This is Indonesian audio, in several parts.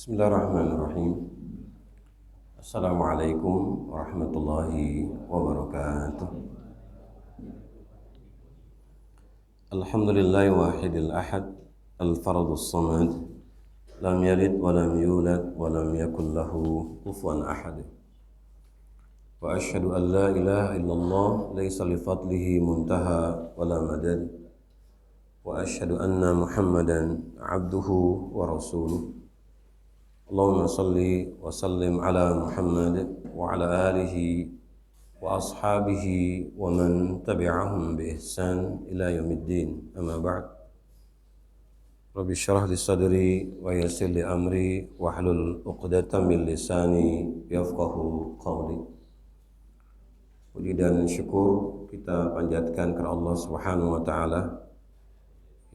Bismillahirrahmanirrahim. Assalamualaikum warahmatullahi wabarakatuh. Alhamdulillahi wahidil ahad, al-faradus samad, lam yalid wa lam yulad wa lam yakul lahu kufuwan ahad. Wa asyhadu an la ilaha illallah laysa li fadlihi muntaha wa la madad. Wa asyhadu anna Muhammadan abduhu wa rasuluh. Allahumma salli wa sallim ala Muhammad wa ala alihi wa ashabihi wa man tabi'ahum bi ihsan ila yaumiddin. Amma ba'd. Rabbi syrah li sadri wa yassir li amri wa hlul 'uqdatam min lisani yafqahu qawli. Puji dan syukur kita panjatkan kepada Allah Subhanahu wa taala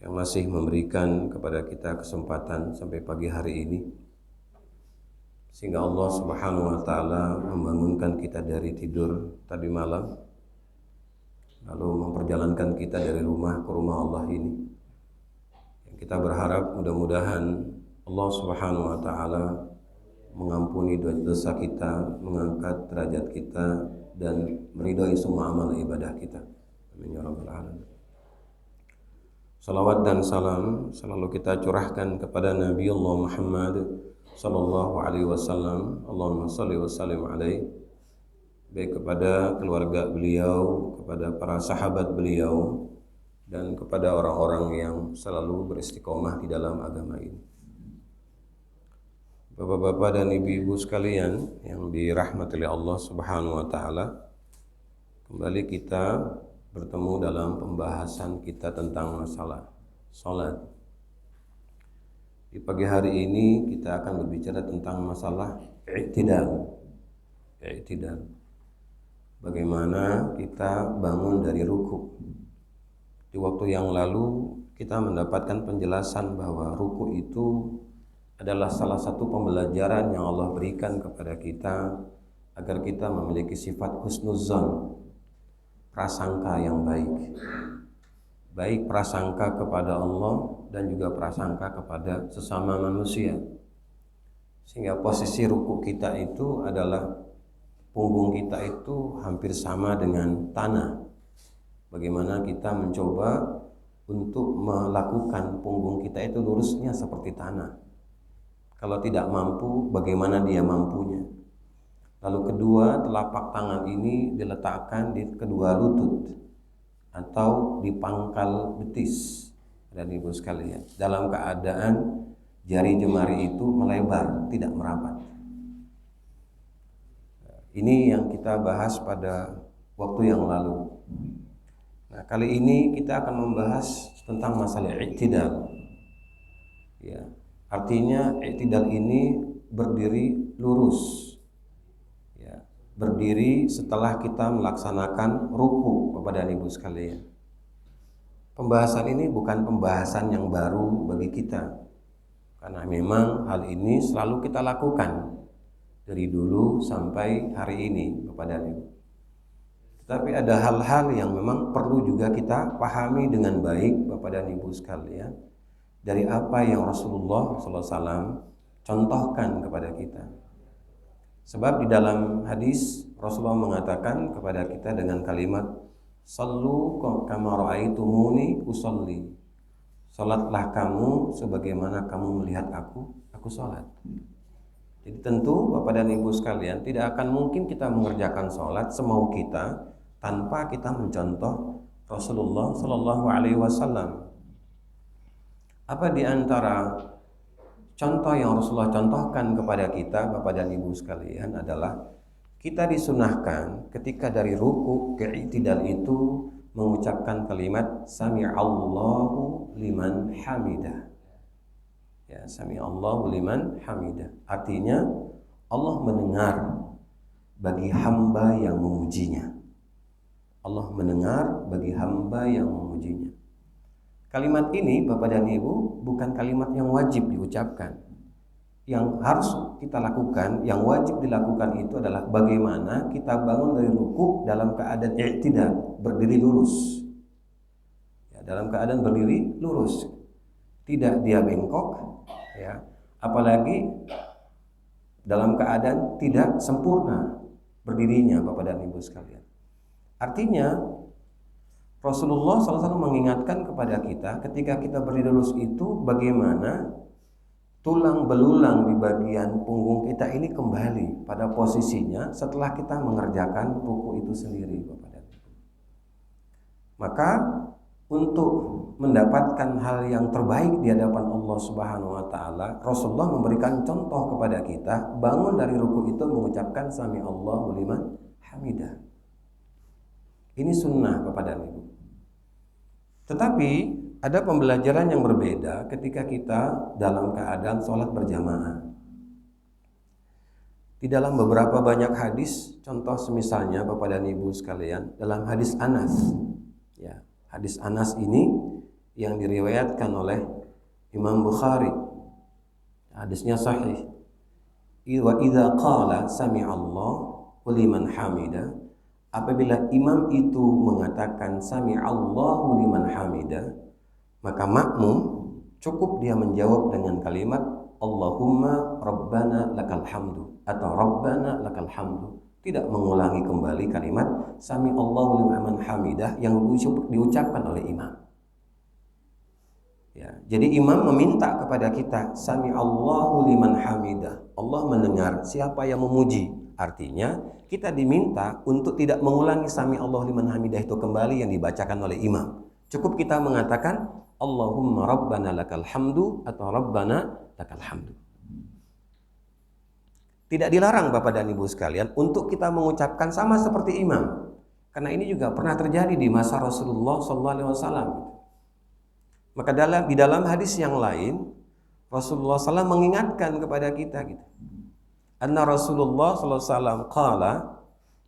yang masih memberikan kepada kita kesempatan sampai pagi hari ini, sehingga Allah Subhanahu wa taala membangunkan kita dari tidur tadi malam, lalu memperjalankan kita dari rumah ke rumah Allah ini. Yang kita berharap mudah-mudahan Allah Subhanahu wa taala mengampuni dosa kita, mengangkat derajat kita, dan meridhai semua amal ibadah kita. Amin ya rabbal alamin. Salawat dan salam selalu kita curahkan kepada Nabi Allah Muhammad sallallahu alaihi wasallam. Allahumma shalli wa sallim alaihi, baik kepada keluarga beliau, kepada para sahabat beliau, dan kepada orang-orang yang selalu beristiqomah di dalam agama ini. Bapak-bapak dan ibu-ibu sekalian yang dirahmati oleh Allah Subhanahu wa taala, kembali kita bertemu dalam pembahasan kita tentang masalah salat. Di pagi hari ini kita akan berbicara tentang masalah i'tidal. Bagaimana kita bangun dari ruku. Di waktu yang lalu kita mendapatkan penjelasan bahwa ruku itu adalah salah satu pembelajaran yang Allah berikan kepada kita agar kita memiliki sifat husnuzan, prasangka yang baik. Baik prasangka kepada Allah dan juga prasangka kepada sesama manusia. Sehingga posisi ruku kita itu adalah punggung kita itu hampir sama dengan tanah. Bagaimana kita mencoba untuk melakukan punggung kita itu lurusnya seperti tanah. Kalau tidak mampu, bagaimana dia mampunya? Lalu kedua, telapak tangan ini diletakkan di kedua lutut atau di pangkal betis, dan ibu sekalian, dalam keadaan jari jemari itu melebar, tidak merapat. Ini yang kita bahas pada waktu yang lalu. Nah, kali ini kita akan membahas tentang masalah i'tidal. Ya, artinya i'tidal ini berdiri lurus. Ya, berdiri setelah kita melaksanakan ruku, Bapak dan Ibu sekalian. Pembahasan ini bukan pembahasan yang baru bagi kita, karena memang hal ini selalu kita lakukan dari dulu sampai hari ini, Bapak dan Ibu. Tetapi ada hal-hal yang memang perlu juga kita pahami dengan baik, Bapak dan Ibu sekalian, dari apa yang Rasulullah SAW contohkan kepada kita. Sebab di dalam hadis Rasulullah mengatakan kepada kita dengan kalimat sallu kama ra'aitumuni usolli. Salatlah kamu sebagaimana kamu melihat aku salat. Jadi tentu Bapak dan Ibu sekalian, tidak akan mungkin kita mengerjakan salat semau kita tanpa kita mencontoh Rasulullah sallallahu alaihi wasallam. Apa di antara contoh yang Rasulullah contohkan kepada kita, Bapak dan Ibu sekalian, adalah kita disunahkan ketika dari ruku ke i'tidal itu mengucapkan kalimat sami'allahu liman hamidah. Ya, sami'allahu liman hamidah. Artinya Allah mendengar bagi hamba yang memujinya. Allah mendengar bagi hamba yang memujinya. Kalimat ini, Bapak dan Ibu, bukan kalimat yang wajib diucapkan. Yang harus kita lakukan, yang wajib dilakukan itu adalah bagaimana kita bangun dari ruku dalam keadaan i'tidal, berdiri lurus. Ya, dalam keadaan berdiri lurus. Tidak dia bengkok, ya, apalagi dalam keadaan tidak sempurna berdirinya, Bapak dan Ibu sekalian. Artinya Rasulullah SAW mengingatkan kepada kita ketika kita berdiri lurus itu bagaimana tulang belulang di bagian punggung kita ini kembali pada posisinya setelah kita mengerjakan ruku itu sendiri, Bapak dan Ibu. Maka untuk mendapatkan hal yang terbaik di hadapan Allah Subhanahu wa taala, Rasulullah memberikan contoh kepada kita, bangun dari ruku itu mengucapkan sami Allahu liman hamidah. Ini sunnah, Bapak dan Ibu. Tetapi ada pembelajaran yang berbeda ketika kita dalam keadaan sholat berjamaah. Di dalam beberapa banyak hadis, contoh semisalnya Bapak dan Ibu sekalian, dalam hadis Anas, ya, hadis Anas ini yang diriwayatkan oleh Imam Bukhari. Hadisnya sahih. Wa idza qala sami'allahu liman hamida, apabila imam itu mengatakan sami'allahu liman hamida, maka makmum cukup dia menjawab dengan kalimat Allahumma rabbana lakal hamdu atau rabbana lakal hamdu, tidak mengulangi kembali kalimat sami'allahu liman hamidah yang diucapkan oleh imam. Ya, jadi imam meminta kepada kita sami'allahu liman hamidah, Allah mendengar siapa yang memuji. Artinya kita diminta untuk tidak mengulangi sami'allahu liman hamidah itu kembali yang dibacakan oleh imam. Cukup kita mengatakan Allahumma rabbana lakal hamdu atau rabbana lakal hamdu. Tidak dilarang Bapak dan Ibu sekalian untuk kita mengucapkan sama seperti imam. Karena ini juga pernah terjadi di masa Rasulullah SAW. Maka di dalam hadis yang lain Rasulullah SAW mengingatkan kepada kita gitu. Anna Rasulullah SAW qala,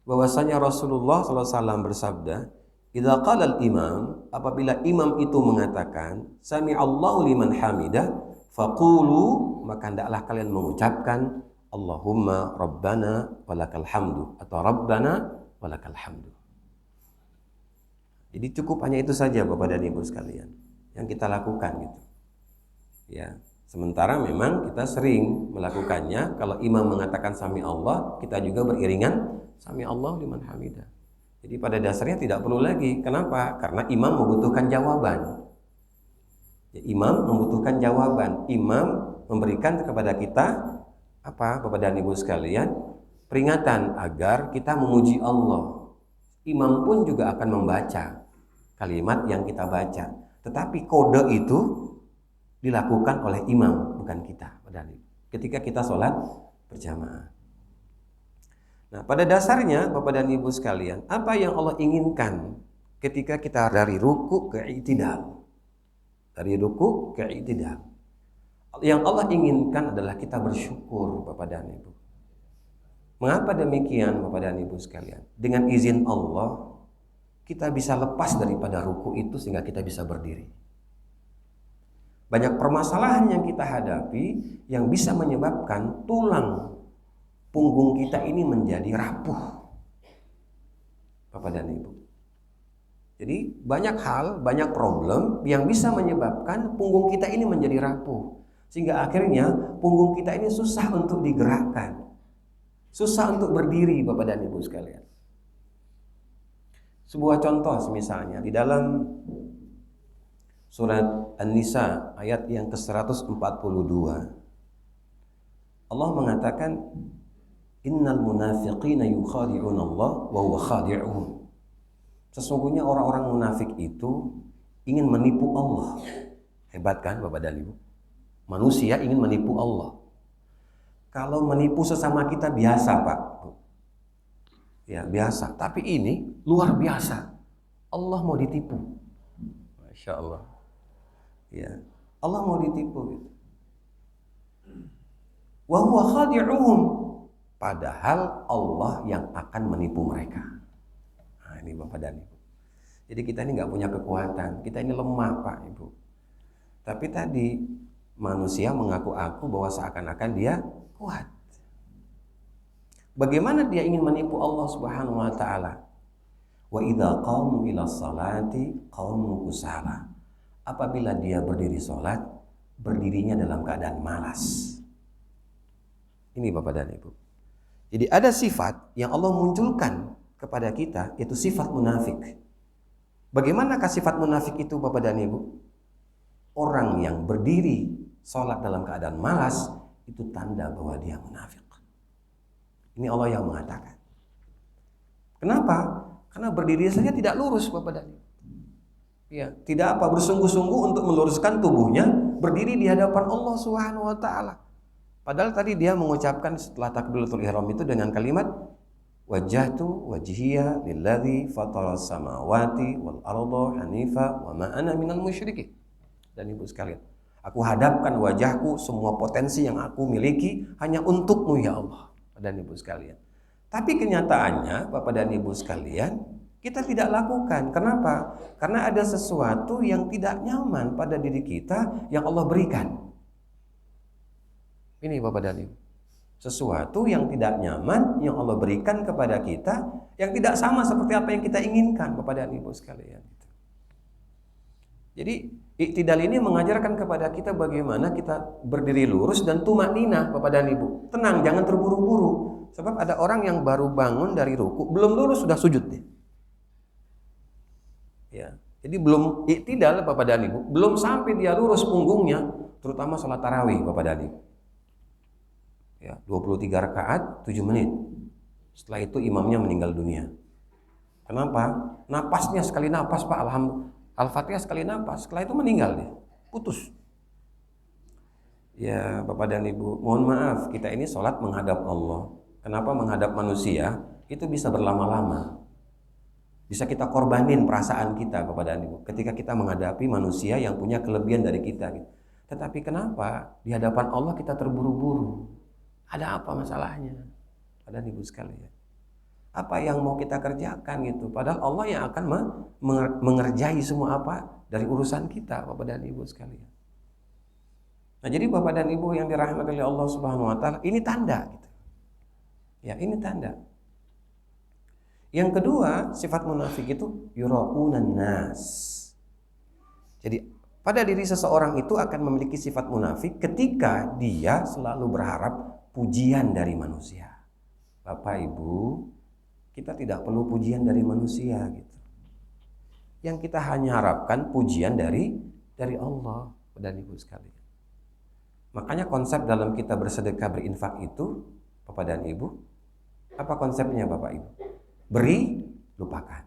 bahwasanya Rasulullah SAW bersabda, idza qala al-imam, apabila imam itu mengatakan sami'allahu liman hamidah, faqulu, maka hendaklah kalian mengucapkan Allahumma rabbana walakal hamdu atau rabbana walakal hamdu. Jadi cukup hanya itu saja Bapak dan Ibu sekalian yang kita lakukan gitu. Ya, sementara memang kita sering melakukannya kalau imam mengatakan sami Allah, kita juga beriringan sami Allah liman hamidah. Jadi pada dasarnya tidak perlu lagi. Kenapa? Karena imam membutuhkan jawaban. Ya, imam membutuhkan jawaban. Imam memberikan kepada kita apa, Bapak dan Ibu sekalian, peringatan agar kita memuji Allah. Imam pun juga akan membaca kalimat yang kita baca. Tetapi kode itu dilakukan oleh imam, bukan kita. Ketika kita sholat berjamaah. Nah, pada dasarnya Bapak dan Ibu sekalian, apa yang Allah inginkan ketika kita dari ruku ke i'tidal? Dari ruku ke i'tidal. Yang Allah inginkan adalah kita bersyukur Bapak dan Ibu. Mengapa demikian Bapak dan Ibu sekalian? Dengan izin Allah kita bisa lepas daripada ruku itu sehingga kita bisa berdiri. Banyak permasalahan yang kita hadapi yang bisa menyebabkan tulang punggung kita ini menjadi rapuh, Bapak dan Ibu. Jadi banyak hal, banyak problem yang bisa menyebabkan punggung kita ini menjadi rapuh. Sehingga akhirnya punggung kita ini susah untuk digerakkan, susah untuk berdiri Bapak dan Ibu sekalian. Sebuah contoh misalnya di dalam surat An-Nisa ayat yang ke-142 Allah mengatakan innal munafiqina yukhadi'una Allah wa huwa khadi'uhum. Sesungguhnya orang-orang munafik itu ingin menipu Allah. Hebat kan Bapak dan Ibu? Manusia ingin menipu Allah. Kalau menipu sesama kita biasa Pak, ya biasa. Tapi ini luar biasa. Allah mau ditipu. Masya Allah. Ya, Allah mau ditipu. Gitu. Wa huwa khadi'uhum. Padahal Allah yang akan menipu mereka. Nah, ini Bapak dan Ibu. Jadi kita ini nggak punya kekuatan. Kita ini lemah Pak Ibu. Tapi tadi manusia mengaku-aku bahwa seakan-akan dia kuat. Bagaimana dia ingin menipu Allah Subhanahu wa taala? Wa idza qamu ila salati qamu kusala. Apabila dia berdiri salat, berdirinya dalam keadaan malas. Ini Bapak dan Ibu. Jadi ada sifat yang Allah munculkan kepada kita, yaitu sifat munafik. Bagaimanakah sifat munafik itu Bapak dan Ibu? Orang yang berdiri sholat dalam keadaan malas, itu tanda bahwa dia munafik. Ini Allah yang mengatakan. Kenapa? Karena berdiri saja tidak lurus Bapak dan Ibu. Ya, tidak apa bersungguh-sungguh untuk meluruskan tubuhnya, berdiri di hadapan Allah Subhanahu wa taala. Padahal tadi dia mengucapkan setelah takbiratul ihram itu dengan kalimat wajjahtu wajhiya lilladzi fataras samawati wal arda hanifa wa ma ana minal musyrikin. Dan Ibu sekalian, aku hadapkan wajahku, semua potensi yang aku miliki hanya untukmu ya Allah. Dan Ibu sekalian. Tapi kenyataannya Bapak dan Ibu sekalian, kita tidak lakukan. Kenapa? Karena ada sesuatu yang tidak nyaman pada diri kita yang Allah berikan. Ini Bapak dan Ibu. Sesuatu yang tidak nyaman yang Allah berikan kepada kita yang tidak sama seperti apa yang kita inginkan Bapak dan Ibu sekalian. Jadi iktidal ini mengajarkan kepada kita bagaimana kita berdiri lurus dan tumakninah Bapak dan Ibu. Tenang, jangan terburu-buru. Sebab ada orang yang baru bangun dari ruku, belum lurus sudah sujud nih. Ya. Jadi belum iktidal Bapak dan Ibu, belum sampai dia lurus punggungnya, terutama salat tarawih Bapak dan Ibu. Ya, 23 rakaat 7 menit. Setelah itu imamnya meninggal dunia. Kenapa? Napasnya sekali napas Pak, alhamdulillah. Al-Fatihah sekali napas, setelah itu meninggal dia. Putus. Ya, Bapak dan Ibu, mohon maaf, kita ini sholat menghadap Allah. Kenapa menghadap manusia? Itu bisa berlama-lama. Bisa kita korbanin perasaan kita Bapak dan Ibu ketika kita menghadapi manusia yang punya kelebihan dari kita. Tetapi kenapa di hadapan Allah kita terburu-buru? Ada apa masalahnya? Pada Ibu sekalian. Apa yang mau kita kerjakan gitu? Padahal Allah yang akan mengerjai semua apa dari urusan kita, Bapak dan Ibu sekalian. Nah, jadi Bapak dan Ibu yang dirahmati oleh Allah Subhanahu wa taala, ini tanda gitu. Ya, ini tanda. Yang kedua, sifat munafik itu yuraunan nas. Jadi pada diri seseorang itu akan memiliki sifat munafik ketika dia selalu berharap pujian dari manusia. Bapak Ibu, kita tidak perlu pujian dari manusia gitu. Yang kita hanya harapkan pujian dari Allah dan Ibu sekalian. Makanya konsep dalam kita bersedekah berinfak itu, Bapak dan Ibu, apa konsepnya Bapak Ibu? Beri, lupakan.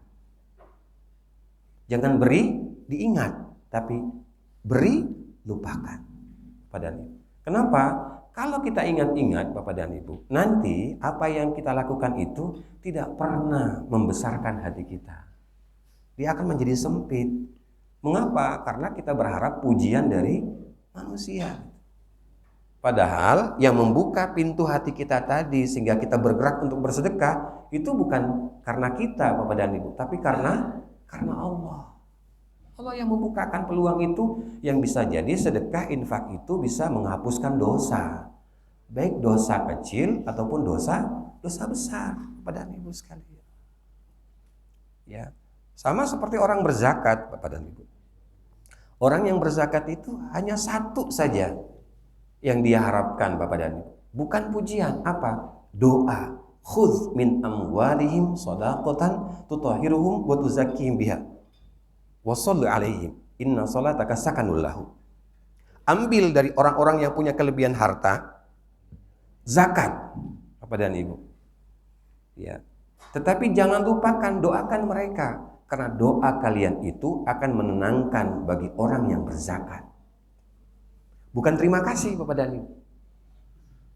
Jangan beri, diingat, tapi beri, lupakan. Bapak dan Ibu. Kenapa? Kalau kita ingat-ingat Bapak dan Ibu, nanti apa yang kita lakukan itu tidak pernah membesarkan hati kita. Dia akan menjadi sempit. Mengapa? Karena kita berharap pujian dari manusia. Padahal yang membuka pintu hati kita tadi sehingga kita bergerak untuk bersedekah itu bukan karena kita Bapak dan Ibu, tapi karena Allah. Allah yang membukakan peluang itu, yang bisa jadi sedekah infak itu bisa menghapuskan dosa. Baik dosa kecil ataupun dosa besar Bapak dan Ibu sekalian. Ya. Sama seperti orang berzakat Bapak dan Ibu. Orang yang berzakat itu hanya satu saja yang dia harapkan Bapak dan Ibu. Bukan pujian, apa? Doa. Khudz min amwalihim shadaqatan tutahhiruhum wa tuzakkihim biha. Wa shalli alaihim inna salataka sakanul lahu. Ambil dari orang-orang yang punya kelebihan harta zakat Bapak dan Ibu. Ya. Tetapi jangan lupakan doakan mereka karena doa kalian itu akan menenangkan bagi orang yang berzakat. Bukan terima kasih Bapak dan Ibu.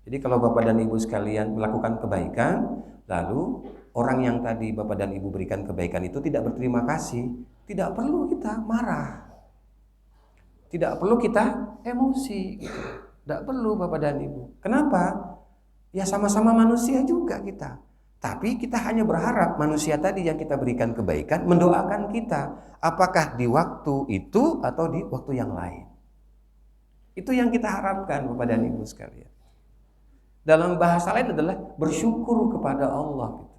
Jadi kalau Bapak dan Ibu sekalian melakukan kebaikan, lalu orang yang tadi Bapak dan Ibu berikan kebaikan itu tidak berterima kasih, tidak perlu kita marah. Tidak perlu kita emosi gitu. Tidak perlu Bapak dan Ibu. Kenapa? Ya sama-sama manusia juga kita. Tapi kita hanya berharap manusia tadi yang kita berikan kebaikan mendoakan kita. Apakah di waktu itu atau di waktu yang lain. Itu yang kita harapkan Bapak dan Ibu sekalian. Dalam bahasa lain adalah bersyukur kepada Allah.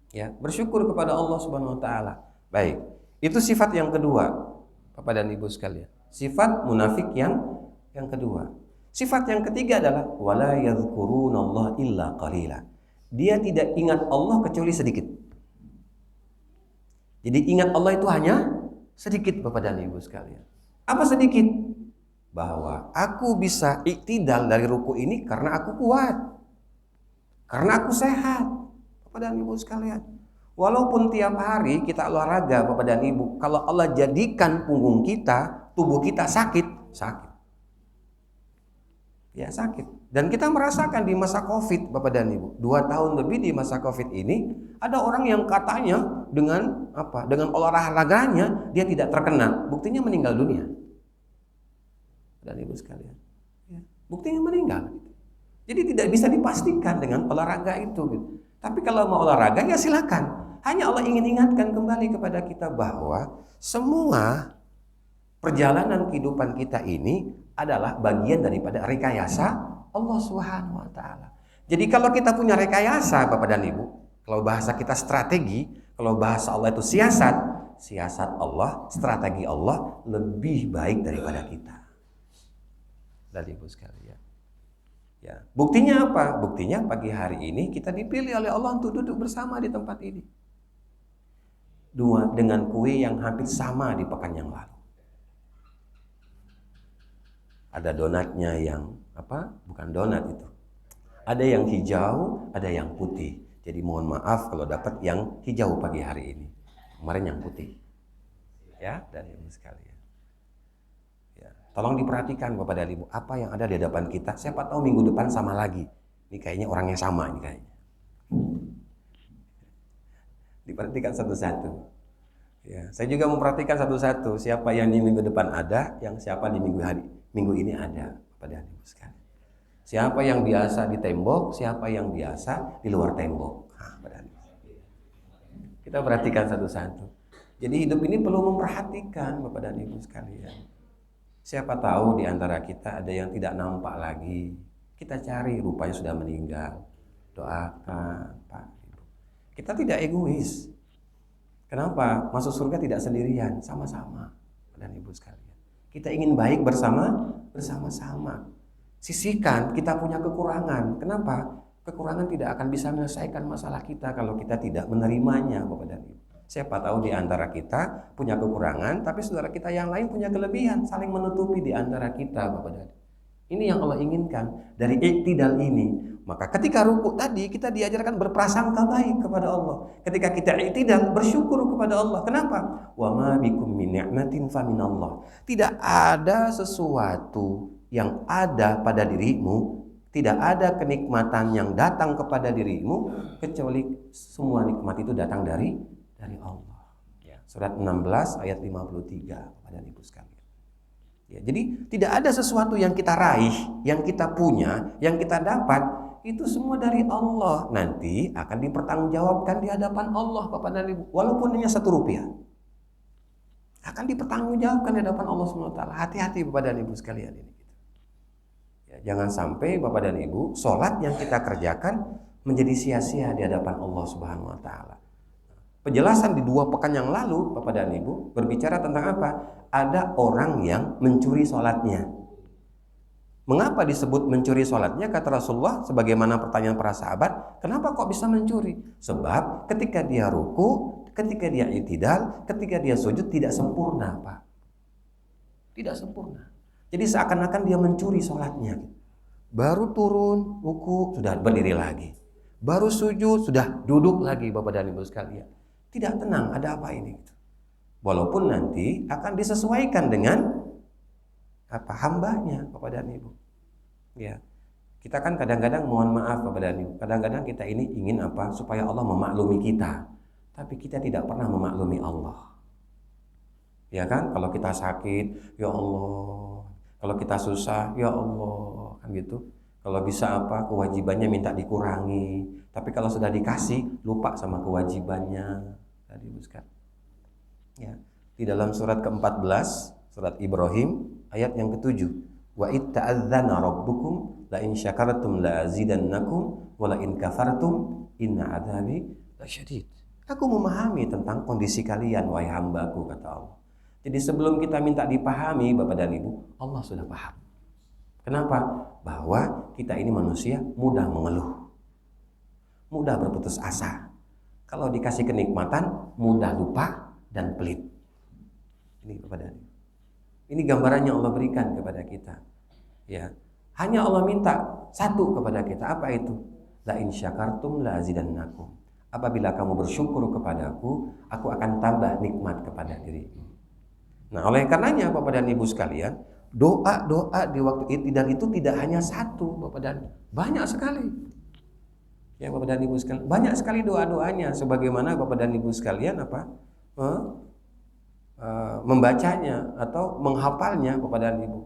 Ya, bersyukur kepada Allah Subhanahu wa taala. Baik, itu sifat yang kedua Bapak dan Ibu sekalian. Sifat munafik yang kedua. Sifat yang ketiga adalah wala yadhkurunallaha illa qalila. Dia tidak ingat Allah kecuali sedikit. Jadi ingat Allah itu hanya sedikit, Bapak dan Ibu sekalian. Apa sedikit? Bahwa aku bisa iktidal dari ruku ini karena aku kuat. Karena aku sehat, Bapak dan Ibu sekalian. Walaupun tiap hari kita olahraga, Bapak dan Ibu, kalau Allah jadikan punggung kita, tubuh kita sakit. Ya sakit. Dan kita merasakan di masa COVID, Bapak dan Ibu, 2 tahun lebih di masa COVID ini, ada orang yang katanya dengan olahraganya dia tidak terkena, buktinya meninggal dunia. Dan Ibu sekalian, ya, buktinya meninggal. Jadi tidak bisa dipastikan dengan olahraga itu. Gitu. Tapi kalau mau olahraga ya silakan. Hanya Allah ingin ingatkan kembali kepada kita bahwa semua perjalanan kehidupan kita ini adalah bagian daripada rekayasa Allah Subhanahu wa taala. Jadi kalau kita punya rekayasa, Bapak dan Ibu, kalau bahasa kita strategi, kalau bahasa Allah itu siasat Allah, strategi Allah lebih baik daripada kita. Dan Ibu sekalian. Ya, buktinya apa? Buktinya pagi hari ini kita dipilih oleh Allah untuk duduk bersama di tempat ini. Dengan kue yang hampir sama di pekan yang lalu. Ada donatnya yang bukan donat itu. Ada yang hijau, ada yang putih. Jadi mohon maaf kalau dapat yang hijau pagi hari ini. Kemarin yang putih. Ya, dan Ibu sekalian. Ya, tolong diperhatikan Bapak dan Ibu, apa yang ada di hadapan kita. Siapa tahu minggu depan sama lagi. Ini kayaknya orang yang sama ini kayaknya. Diperhatikan satu-satu. Ya, saya juga memperhatikan satu-satu siapa yang di minggu depan ada, yang siapa di minggu ini ada, pada Ibu sekalian. Siapa yang biasa di tembok, siapa yang biasa di luar tembok. Kita perhatikan satu-satu. Jadi hidup ini perlu memperhatikan Bapak dan Ibu sekalian. Siapa tahu di antara kita ada yang tidak nampak lagi. Kita cari, rupanya sudah meninggal. Doakan, Pak Ibu. Kita tidak egois. Kenapa? Masuk surga tidak sendirian, sama-sama. Dan Ibu sekalian. Kita ingin baik bersama-sama. Sisihkan, kita punya kekurangan. Kenapa? Kekurangan tidak akan bisa menyelesaikan masalah kita kalau kita tidak menerimanya, Bapak dan Ibu. Siapa tahu di antara kita punya kekurangan, tapi saudara kita yang lain punya kelebihan, saling menutupi di antara kita, Bapak dan Ibu. Ini yang Allah inginkan dari iktidal ini. Maka ketika ruku tadi kita diajarkan berprasangka baik kepada Allah. Ketika kita iktidal bersyukur kepada Allah. Kenapa? Wa ma bikum min ni'matin fa minallah. Tidak ada sesuatu yang ada pada dirimu, tidak ada kenikmatan yang datang kepada dirimu kecuali semua nikmat itu datang dari Allah. Ya, surat 16 ayat 53 pada Ibu sekalian. Ya, jadi tidak ada sesuatu yang kita raih, yang kita punya, yang kita dapat, itu semua dari Allah. Nanti akan dipertanggungjawabkan di hadapan Allah, Bapak dan Ibu. Walaupun hanya 1 rupiah, akan dipertanggungjawabkan di hadapan Allah SWT. Hati-hati Bapak dan Ibu sekalian ini. Ya, jangan sampai Bapak dan Ibu, sholat yang kita kerjakan menjadi sia-sia di hadapan Allah Subhanahu Wa Taala. Penjelasan di 2 pekan yang lalu, Bapak dan Ibu, berbicara tentang apa? Ada orang yang mencuri sholatnya. Mengapa disebut mencuri sholatnya? Kata Rasulullah, sebagaimana pertanyaan para sahabat, kenapa kok bisa mencuri? Sebab ketika dia ruku, ketika dia i'tidal, ketika dia sujud tidak sempurna, Pak. Tidak sempurna. Jadi seakan-akan dia mencuri sholatnya. Baru turun, ruku, sudah berdiri lagi. Baru sujud, sudah duduk lagi, Bapak dan Ibu sekalian. Tidak tenang, ada apa ini? Walaupun nanti akan disesuaikan dengan hambanya, Bapak dan Ibu. Ya, kita kan kadang-kadang mohon maaf Bapak dan Ibu. Kadang-kadang kita ini ingin supaya Allah memaklumi kita, tapi kita tidak pernah memaklumi Allah. Ya kan? Kalau kita sakit, ya Allah. Kalau kita susah, ya Allah, kan gitu. Kalau bisa kewajibannya minta dikurangi. Tapi kalau sudah dikasih, lupa sama kewajibannya. Tadi buskan. Ya, di dalam surat ke-14, surat Ibrahim, ayat yang ke-7. Wa id ta'adzana rabbukum la in syakartum la azidannakum wa la in kafartum inna adzabi lasyadid. Aku memahami tentang kondisi kalian wahai hambaku, kata Allah. Jadi sebelum kita minta dipahami Bapak dan Ibu, Allah sudah paham. Kenapa? Bahwa kita ini manusia mudah mengeluh, mudah berputus asa. Kalau dikasih kenikmatan, mudah lupa dan pelit. Ini kepada ini gambaran yang Allah berikan kepada kita. Ya, hanya Allah minta satu kepada kita. Apa itu? La in syakartum la azidannakum. Apabila kamu bersyukur kepadaku, aku akan tambah nikmat kepada dirimu. Nah, oleh karenanya Bapak dan Ibu sekalian, doa-doa di waktu i'tidal itu tidak hanya satu, Bapak dan banyak sekali. Ya Bapak dan Ibu sekalian, banyak sekali doa-doanya sebagaimana Bapak dan Ibu sekalian membacanya atau menghafalnya Bapak dan Ibu.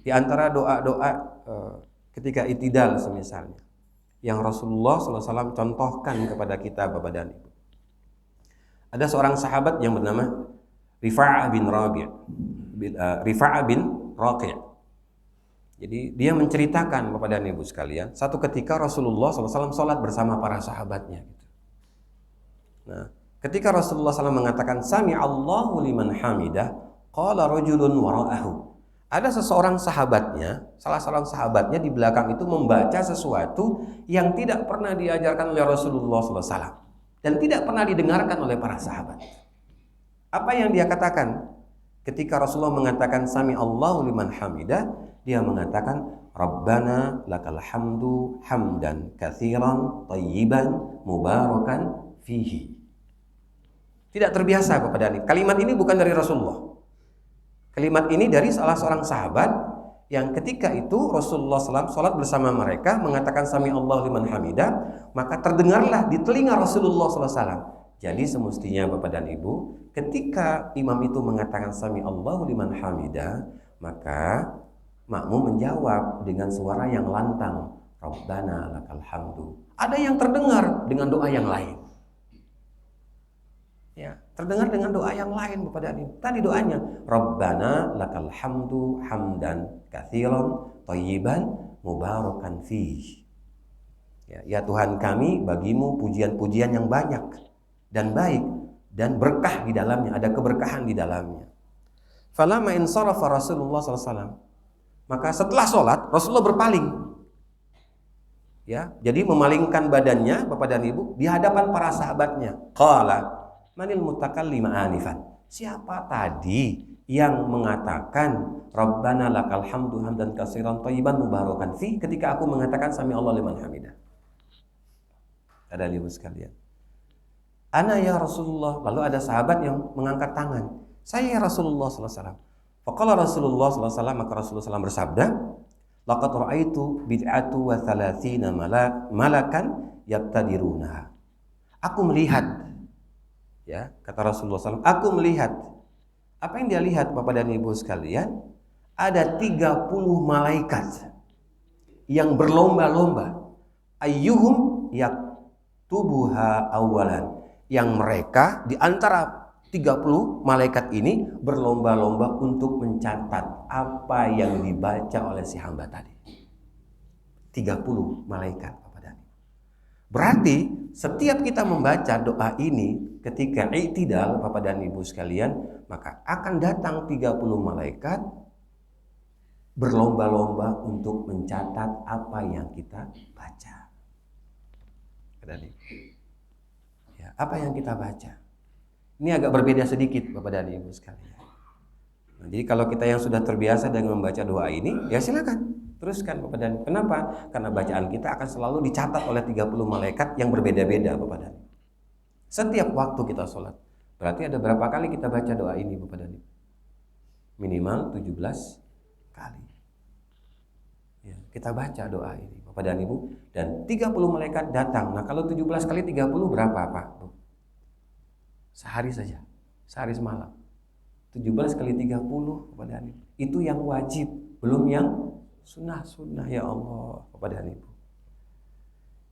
Di antara doa-doa ketika i'tidal semisalnya yang Rasulullah SAW contohkan kepada kita Bapak dan Ibu. Ada seorang sahabat yang bernama Rifa'ah bin Raqi'. Jadi dia menceritakan Bapak dan Ibu sekalian, satu ketika Rasulullah SAW sholat bersama para sahabatnya. Nah, ketika Rasulullah SAW mengatakan Sami'allahu liman hamidah, qala rajulun wara'ahu. Ada seseorang sahabatnya, salah seorang sahabatnya di belakang itu membaca sesuatu yang tidak pernah diajarkan oleh Rasulullah SAW dan tidak pernah didengarkan oleh para sahabat. Apa yang dia katakan? Ketika Rasulullah mengatakan Sami'allahu liman hamidah, dia mengatakan Rabbana lakal hamdu hamdan katsiran thayyiban mubarakan fihi. Tidak terbiasa kepada ini. Kalimat ini bukan dari Rasulullah. Kalimat ini dari salah seorang sahabat yang ketika itu Rasulullah SAW sholat bersama mereka mengatakan Sami'allahu liman hamidah, maka terdengarlah di telinga Rasulullah SAW. Jadi semestinya Bapak dan Ibu, ketika imam itu mengatakan Sami'allahu liman hamidah, maka makmum menjawab dengan suara yang lantang, Rabbana lakal hamdu. Ada yang terdengar dengan doa yang lain. Ya, terdengar dengan doa yang lain Bapak dan Ibu. Tadi doanya Rabbana lakal hamdu hamdan katsiran thayyiban mubarakan fihi. Ya Tuhan kami, bagimu pujian-pujian yang banyak dan baik dan berkah di dalamnya, ada keberkahan di dalamnya. Falamma insarafa Rasulullah SAW, maka setelah sholat Rasulullah berpaling. Ya, jadi memalingkan badannya Bapak dan Ibu di hadapan para sahabatnya. Qala manil mutakallima anifan. Siapa tadi yang mengatakan Rabbana lakal hamdu hamdan katsiran thayyiban mubarakan fi ketika aku mengatakan sami Allah liman hamidah? Ada Ibu sekalian. Ana ya Rasulullah. Lalu ada sahabat yang mengangkat tangan. Saya ya Rasulullah sallallahu alaihi wasallam. Faqala Rasulullah sallallahu alaihi wasallam, maka Rasulullah SAW bersabda, laqad ra'aitu bid'atu wa thalathina malakan yabtadirunaha. Aku melihat, ya, kata Rasulullah SAW, aku melihat. Apa yang dia lihat Bapak dan Ibu sekalian? Ada 30 malaikat yang berlomba-lomba. Ayyuhum yaktubuha awalan. Yang mereka di antara 30 malaikat ini berlomba-lomba untuk mencatat apa yang dibaca oleh si hamba tadi. 30 malaikat. Berarti setiap kita membaca doa ini ketika i'tidal Bapak dan Ibu sekalian, maka akan datang 30 malaikat berlomba-lomba untuk mencatat apa yang kita baca. Ya, apa yang kita baca. Ini agak berbeda sedikit Bapak dan Ibu sekalian. Nah, jadi kalau kita yang sudah terbiasa dengan membaca doa ini, ya silakan teruskan Bapak dan Ibu. Kenapa? Karena bacaan kita akan selalu dicatat oleh 30 malaikat yang berbeda-beda Bapak dan Ibu. Setiap waktu kita sholat. Berarti ada berapa kali kita baca doa ini Bapak dan Ibu? Minimal 17 kali. Ya, kita baca doa ini Bapak dan Ibu, dan 30 malaikat datang. Nah, kalau 17 kali 30 berapa Pak? Sehari saja. Sehari semalam. 17 kali 30 Bapak dan Ibu. Itu yang wajib, belum yang sunnah-sunnah ya Allah Bapak dan Ibu.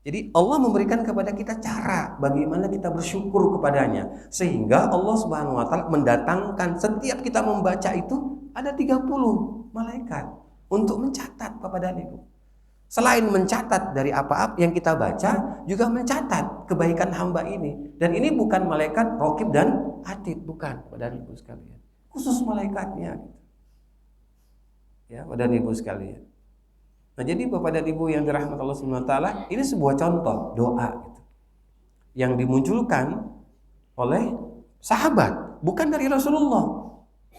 Jadi Allah memberikan kepada kita cara bagaimana kita bersyukur kepadanya, sehingga Allah Subhanahu wa taala mendatangkan setiap kita membaca itu ada 30 malaikat untuk mencatat Bapak dan Ibu. Selain mencatat dari apa-apa yang kita baca, juga mencatat kebaikan hamba ini. Dan ini bukan malaikat Raqib dan Atid, bukan Bapak dan Ibu sekalian. Khusus malaikatnya. Ya, Bapak dan Ibu sekalian. Nah, jadi Bapak dan Ibu yang dirahmati Allah Subhanahu wa taala, ini sebuah contoh doa gitu, yang dimunculkan oleh sahabat, bukan dari Rasulullah.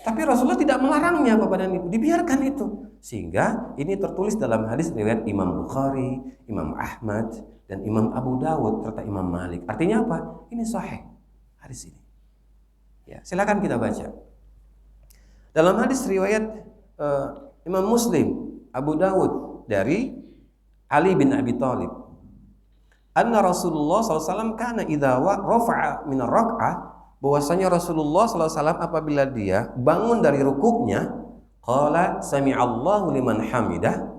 Tapi Rasulullah tidak melarangnya Bapak dan Ibu, dibiarkan itu. Sehingga ini tertulis dalam hadis riwayat Imam Bukhari, Imam Ahmad, dan Imam Abu Dawud serta Imam Malik. Artinya apa? Ini sahih hadis ini. Ya, silakan kita baca. Dalam hadis riwayat Imam Muslim, Abu Dawud dari Ali bin Abi Thalib, anna Rasulullah SAW kana idza rafa'a min ar-rak'ah, bahwasanya Rasulullah SAW apabila dia bangun dari rukuknya, qala sami'allahu liman hamidah.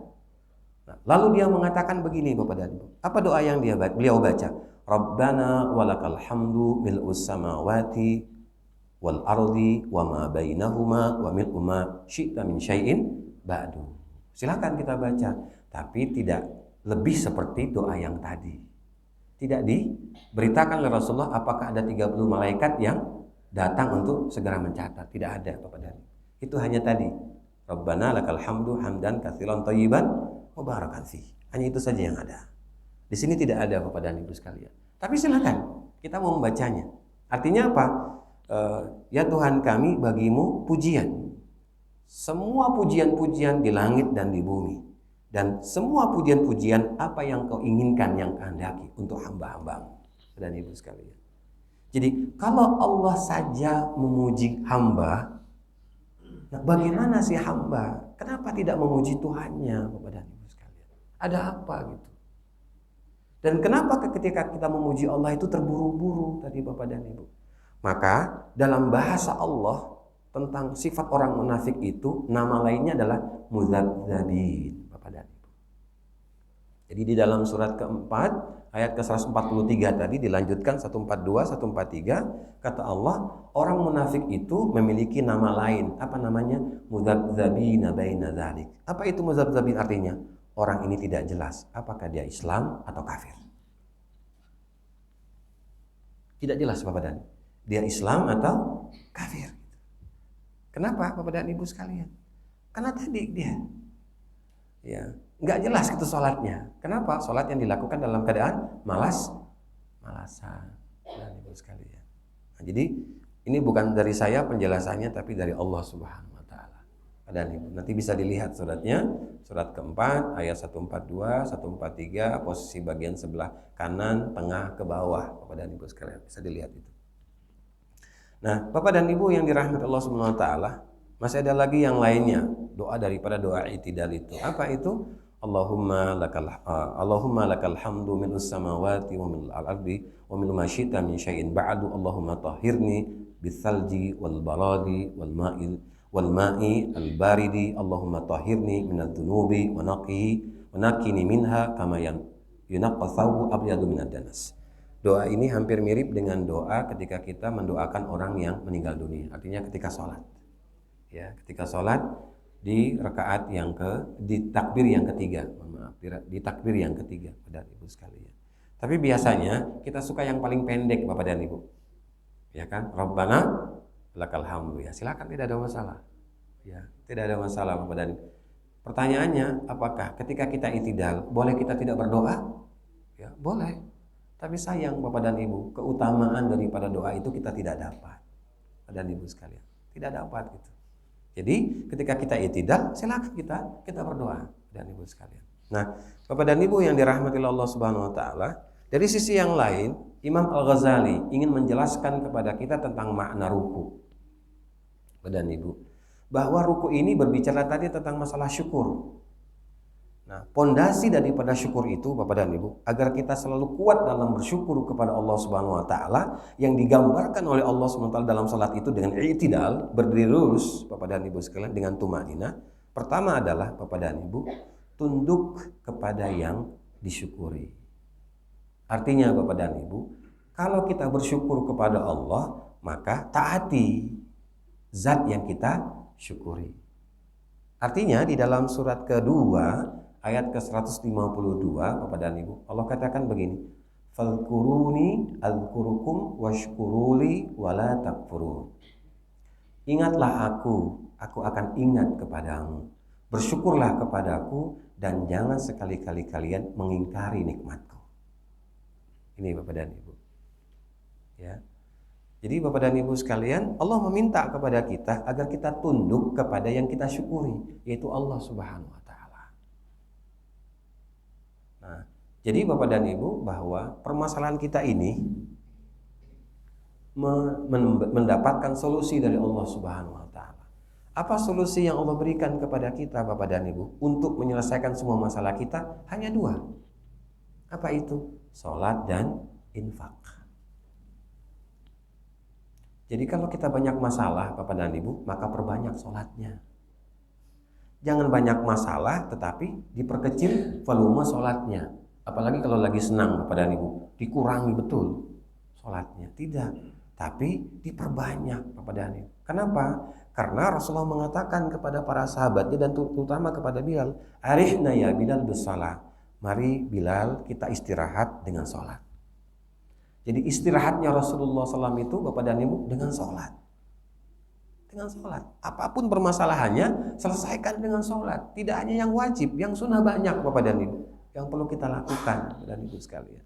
Nah, lalu dia mengatakan begini Bapak dan Ibu. Apa doa yang beliau baca? Rabbana walakal hamdu mil'us samawati wal ardi wa ma bainahuma wa mil'u ma syi'ta min syai'in ba'du. Silakan kita baca, tapi tidak lebih seperti doa yang tadi. Tidak diberitakan oleh Rasulullah apakah ada 30 malaikat yang datang untuk segera mencatat. Tidak ada Bapak dan Ibu. Itu hanya tadi. Rabbana lakal hamdu hamdan katsiran thayyiban mubarakan fi. Hanya itu saja yang ada. Di sini tidak ada Bapak dan Ibu sekalian. Tapi silakan kita mau membacanya. Artinya apa? Ya Tuhan kami, bagimu pujian. Semua pujian-pujian di langit dan di bumi. Dan semua pujian-pujian apa yang kau inginkan, yang kehendaki untuk hamba-hambamu dan ibu sekalian. Jadi kalau Allah saja memuji hamba, nah bagaimana sih hamba? Kenapa tidak memuji Tuhannya, Bapak dan Ibu sekalian? Ada apa gitu? Dan kenapa ketika kita memuji Allah itu terburu-buru tadi Bapak dan Ibu? Maka dalam bahasa Allah tentang sifat orang munafik itu, nama lainnya adalah mudzabdzabin. Jadi di dalam surat keempat ayat ke-143 tadi dilanjutkan 142, 143, kata Allah, orang munafik itu memiliki nama lain. Apa namanya? Mudzabdzabina baina dzalik. Apa itu mudzabdzabin artinya? Orang ini tidak jelas apakah dia Islam atau kafir. Tidak jelas Bapak dan dia Islam atau kafir. Kenapa Bapak dan Ibu sekalian? Karena tadi dia nggak jelas gitu sholatnya. Kenapa? Sholat yang dilakukan dalam keadaan malasan dan Ibu sekalian. Nah, jadi ini bukan dari saya penjelasannya, tapi dari Allah Subhanahu Wa Taala. Dan Ibu nanti bisa dilihat suratnya, surat keempat ayat 142, 143, posisi bagian sebelah kanan, tengah, ke bawah, Bapak dan Ibu sekalian bisa dilihat itu. Nah, Bapak dan Ibu yang dirahmati Allah Subhanahu Wa Taala, masih ada lagi yang lainnya, doa daripada doa i'tidal itu. Apa itu? Allahumma lakal hamdu minus samawati wa minal ardi wa min ma syi'ta min syai'in ba'du. Allahumma tahhirni bitsalji wal baradi wal ma'i al baridi. Allahumma tahhirni minadz dzunubi wa naqini minha kama yunaqqa thawbu abyadu minad danas. Doa ini hampir mirip dengan doa ketika kita mendoakan orang yang meninggal dunia. Artinya ketika sholat. Ya, ketika sholat di rakaat di takbir yang ketiga, di takbir yang ketiga, Bapak dan Ibu sekalian. Tapi biasanya kita suka yang paling pendek Bapak dan Ibu. Ya kan? Rabbana lakal hamdu. Ya, silakan, tidak ada masalah. Ya, tidak ada masalah Bapak dan Ibu. Pertanyaannya, apakah ketika kita i'tidal boleh kita tidak berdoa? Ya, boleh. Tapi sayang Bapak dan Ibu, keutamaan daripada doa itu kita tidak dapat. Bapak dan Ibu sekalian, tidak dapat gitu. Jadi ketika kita i'tidal, silakan kita berdoa dan Ibu sekalian. Nah, Bapak dan Ibu yang dirahmati Allah Subhanahu wa taala, dari sisi yang lain, Imam Al-Ghazali ingin menjelaskan kepada kita tentang makna ruku. Bapak dan Ibu, bahwa ruku ini berbicara tadi tentang masalah syukur. Nah, pondasi daripada syukur itu Bapak dan Ibu, agar kita selalu kuat dalam bersyukur kepada Allah Subhanahu wa taala yang digambarkan oleh Allah Subhanahu wa taala dalam salat itu dengan i'tidal, berdiri lurus Bapak dan Ibu sekalian, dengan tumanina. Pertama adalah Bapak dan Ibu, tunduk kepada yang disyukuri. Artinya Bapak dan Ibu, kalau kita bersyukur kepada Allah, maka taati zat yang kita syukuri. Artinya di dalam surat kedua ayat ke-152 Bapak dan Ibu, Allah katakan begini, fadhkuruni adzkurukum washkuruli wala takfurun. Ingatlah aku akan ingat kepadamu. bersyukurlah kepadaku dan jangan sekali-kali kalian mengingkari nikmatku. Ini Bapak dan Ibu. Ya. Jadi Bapak dan Ibu sekalian, Allah meminta kepada kita agar kita tunduk kepada yang kita syukuri, yaitu Allah Subhanahu wa taala. Nah, jadi Bapak dan Ibu, bahwa permasalahan kita ini mendapatkan solusi dari Allah Subhanahu wa taala. Apa solusi yang Allah berikan kepada kita Bapak dan Ibu untuk menyelesaikan semua masalah kita? Hanya dua. Apa itu? Salat dan infak. Jadi kalau kita banyak masalah Bapak dan Ibu, maka perbanyak salatnya. Jangan banyak masalah tetapi diperkecil volume salatnya. Apalagi kalau lagi senang Bapak dan Ibu, dikurangi betul salatnya. Tidak, tapi diperbanyak Bapak dan Ibu. Kenapa? Karena Rasulullah mengatakan kepada para sahabatnya dan terutama kepada Bilal, "Arihna ya Bilal bis-shalah." Mari Bilal kita istirahat dengan sholat. Jadi istirahatnya Rasulullah SAW itu Bapak dan Ibu dengan sholat. Dengan sholat. Apapun permasalahannya selesaikan dengan sholat. Tidak hanya yang wajib, yang sunnah banyak Bapak dan Ibu yang perlu kita lakukan Bapak dan Ibu sekalian.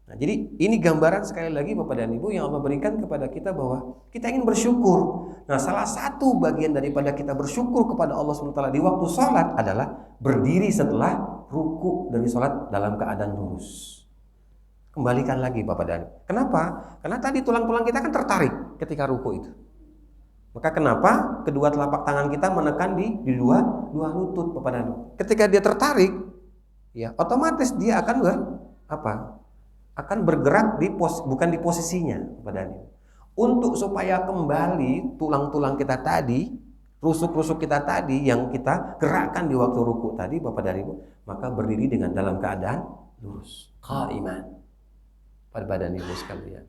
Nah, jadi ini gambaran sekali lagi Bapak dan Ibu yang Allah berikan kepada kita bahwa kita ingin bersyukur. Nah, salah satu bagian daripada kita bersyukur kepada Allah SWT di waktu sholat adalah berdiri setelah ruku dari sholat dalam keadaan lurus. Kembalikan lagi Bapak dan Ibu. Kenapa? Karena tadi tulang-tulang kita kan tertarik ketika ruku itu. Maka kenapa kedua telapak tangan kita menekan di dua lutut Bapak dan Ibu. Ketika dia tertarik, ya otomatis dia akan akan bergerak bukan di posisinya Bapak dan Ibu. Untuk supaya kembali tulang-tulang kita tadi, rusuk-rusuk kita tadi yang kita gerakkan di waktu ruku tadi Bapak dan Ibu, maka berdiri dengan dalam keadaan lurus, qaiman. Pada badan Ibu sekalian.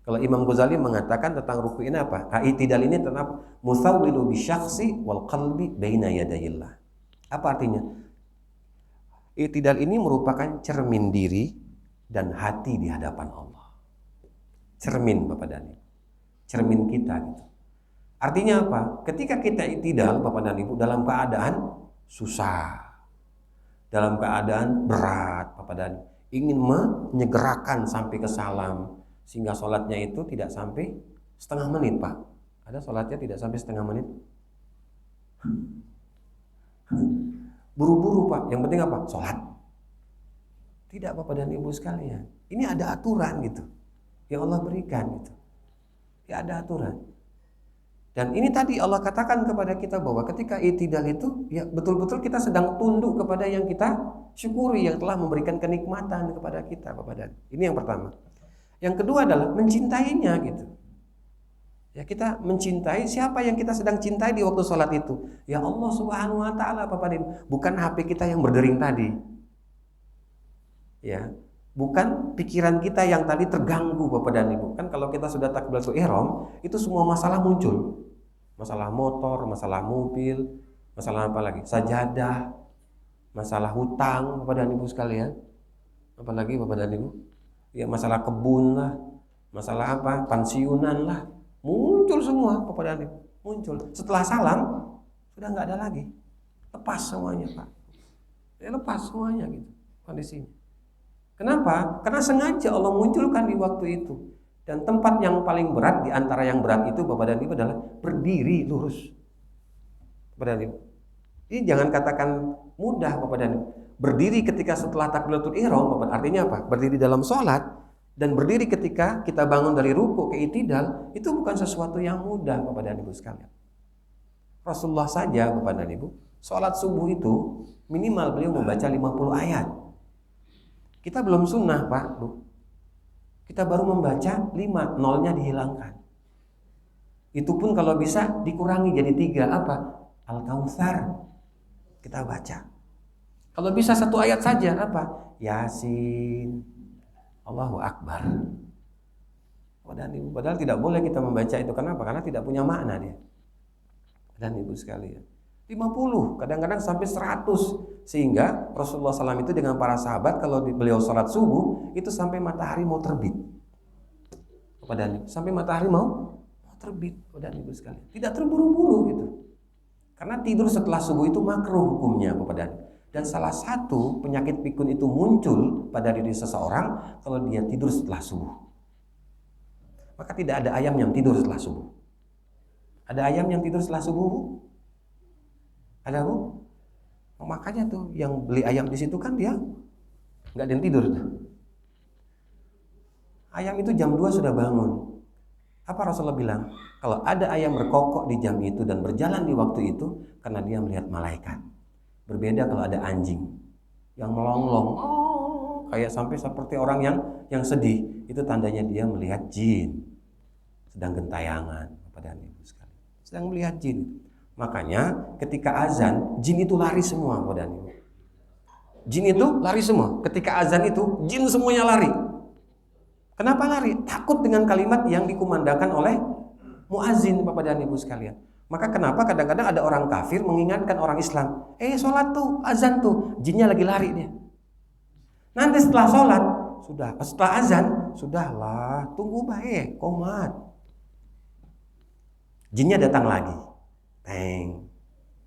Kalau Imam Ghazali mengatakan tentang ruku ini apa? I'tidal ini tentang musawwilu bisyakhsi wal qalbi baina yadayillah. Apa artinya? I'tidal ini merupakan cermin diri dan hati di hadapan Allah. Cermin Bapak dan Ibu. Cermin kita gitu. Artinya apa? Ketika kita i'tidal Bapak dan Ibu dalam keadaan susah, dalam keadaan berat Bapak dan Ibu, ingin menyegerakan sampai ke salam sehingga sholatnya itu tidak sampai setengah menit Pak. Ada sholatnya tidak sampai setengah menit. Buru-buru Pak, yang penting apa? Sholat. Tidak Bapak dan Ibu sekalian. Ini ada aturan gitu yang Allah berikan gitu. Ya ada aturan. Dan ini tadi Allah katakan kepada kita bahwa ketika i'tidal itu ya betul-betul kita sedang tunduk kepada yang kita syukuri, yang telah memberikan kenikmatan kepada kita Bapak dan. Ini yang pertama. Yang kedua adalah mencintainya gitu. Ya kita mencintai siapa yang kita sedang cintai di waktu sholat itu. Ya Allah Subhanahu wa taala Bapak dan, bukan HP kita yang berdering tadi. Ya, bukan pikiran kita yang tadi terganggu Bapak dan Ibu. Kan kalau kita sudah takbiratul ihram, itu semua masalah muncul. Masalah motor, masalah mobil, masalah apa lagi? Sajadah, masalah hutang Bapak dan Ibu sekalian. Apalagi Bapak dan Ibu? Ya masalah kebun lah, masalah apa? Pensiunan lah. Muncul semua Bapak dan Ibu. Muncul. Setelah salam sudah nggak ada lagi. Lepas semuanya Pak. Ya lepas semuanya gitu kondisinya. Kenapa? Karena sengaja Allah munculkan di waktu itu. Dan tempat yang paling berat di antara yang berat itu Bapak dan Ibu adalah berdiri lurus. Bapak dan Ibu. Ini jangan katakan mudah Bapak dan Ibu. Berdiri ketika setelah takbiratul ihram, artinya apa? Berdiri dalam sholat dan berdiri ketika kita bangun dari ruku ke i'tidal itu bukan sesuatu yang mudah Bapak dan Ibu sekalian. Rasulullah saja Bapak dan Ibu, sholat subuh itu minimal beliau membaca 50 ayat. Kita belum sunnah Pak, Bu. Kita baru membaca 5, nolnya dihilangkan. Itu pun kalau bisa dikurangi jadi 3, apa? Al-Kautsar. Kita baca. Kalau bisa 1 ayat saja, apa? Yasin. Allahu Akbar. Padahal tidak boleh kita membaca itu. Kenapa? Karena tidak punya makna dia. Dan Ibu sekalian. 50, kadang-kadang sampai 100. Sehingga Rasulullah SAW itu dengan para sahabat kalau beliau sholat subuh itu sampai matahari mau terbit. Sampai matahari mau terbit. Dan Ibu sekalian. Tidak terburu-buru gitu. Karena tidur setelah subuh itu makruh hukumnya Bapak dan. Dan salah satu penyakit pikun itu muncul pada diri seseorang kalau dia tidur setelah subuh. Maka tidak ada ayam yang tidur setelah subuh. Ada ayam yang tidur setelah subuh, Bu? Ada, Bu? Makanya tuh yang beli ayam di situ kan dia nggak ada yang tidur tuh. Ayam itu jam 2 sudah bangun. Apa Rasulullah bilang? Kalau ada ayam berkokok di jam itu dan berjalan di waktu itu, karena dia melihat malaikat. Berbeda kalau ada anjing yang melonglong, kayak sampai seperti orang yang sedih. Itu tandanya dia melihat jin, sedang gentayangan, Bapak dan Ibu sekalian. Sedang melihat jin. Makanya ketika azan, jin itu lari semua, Bapak dan Ibu. Jin itu lari semua. Ketika azan itu, jin semuanya lari. Kenapa lari? Takut dengan kalimat yang dikumandangkan oleh muazin, Bapak dan Ibu sekalian. Maka kenapa kadang-kadang ada orang kafir mengingatkan orang Islam, sholat tuh, azan tuh, jinnya lagi lari dia. Nanti setelah sholat, setelah azan, sudahlah, tunggu baik, komat. Jinnya datang lagi.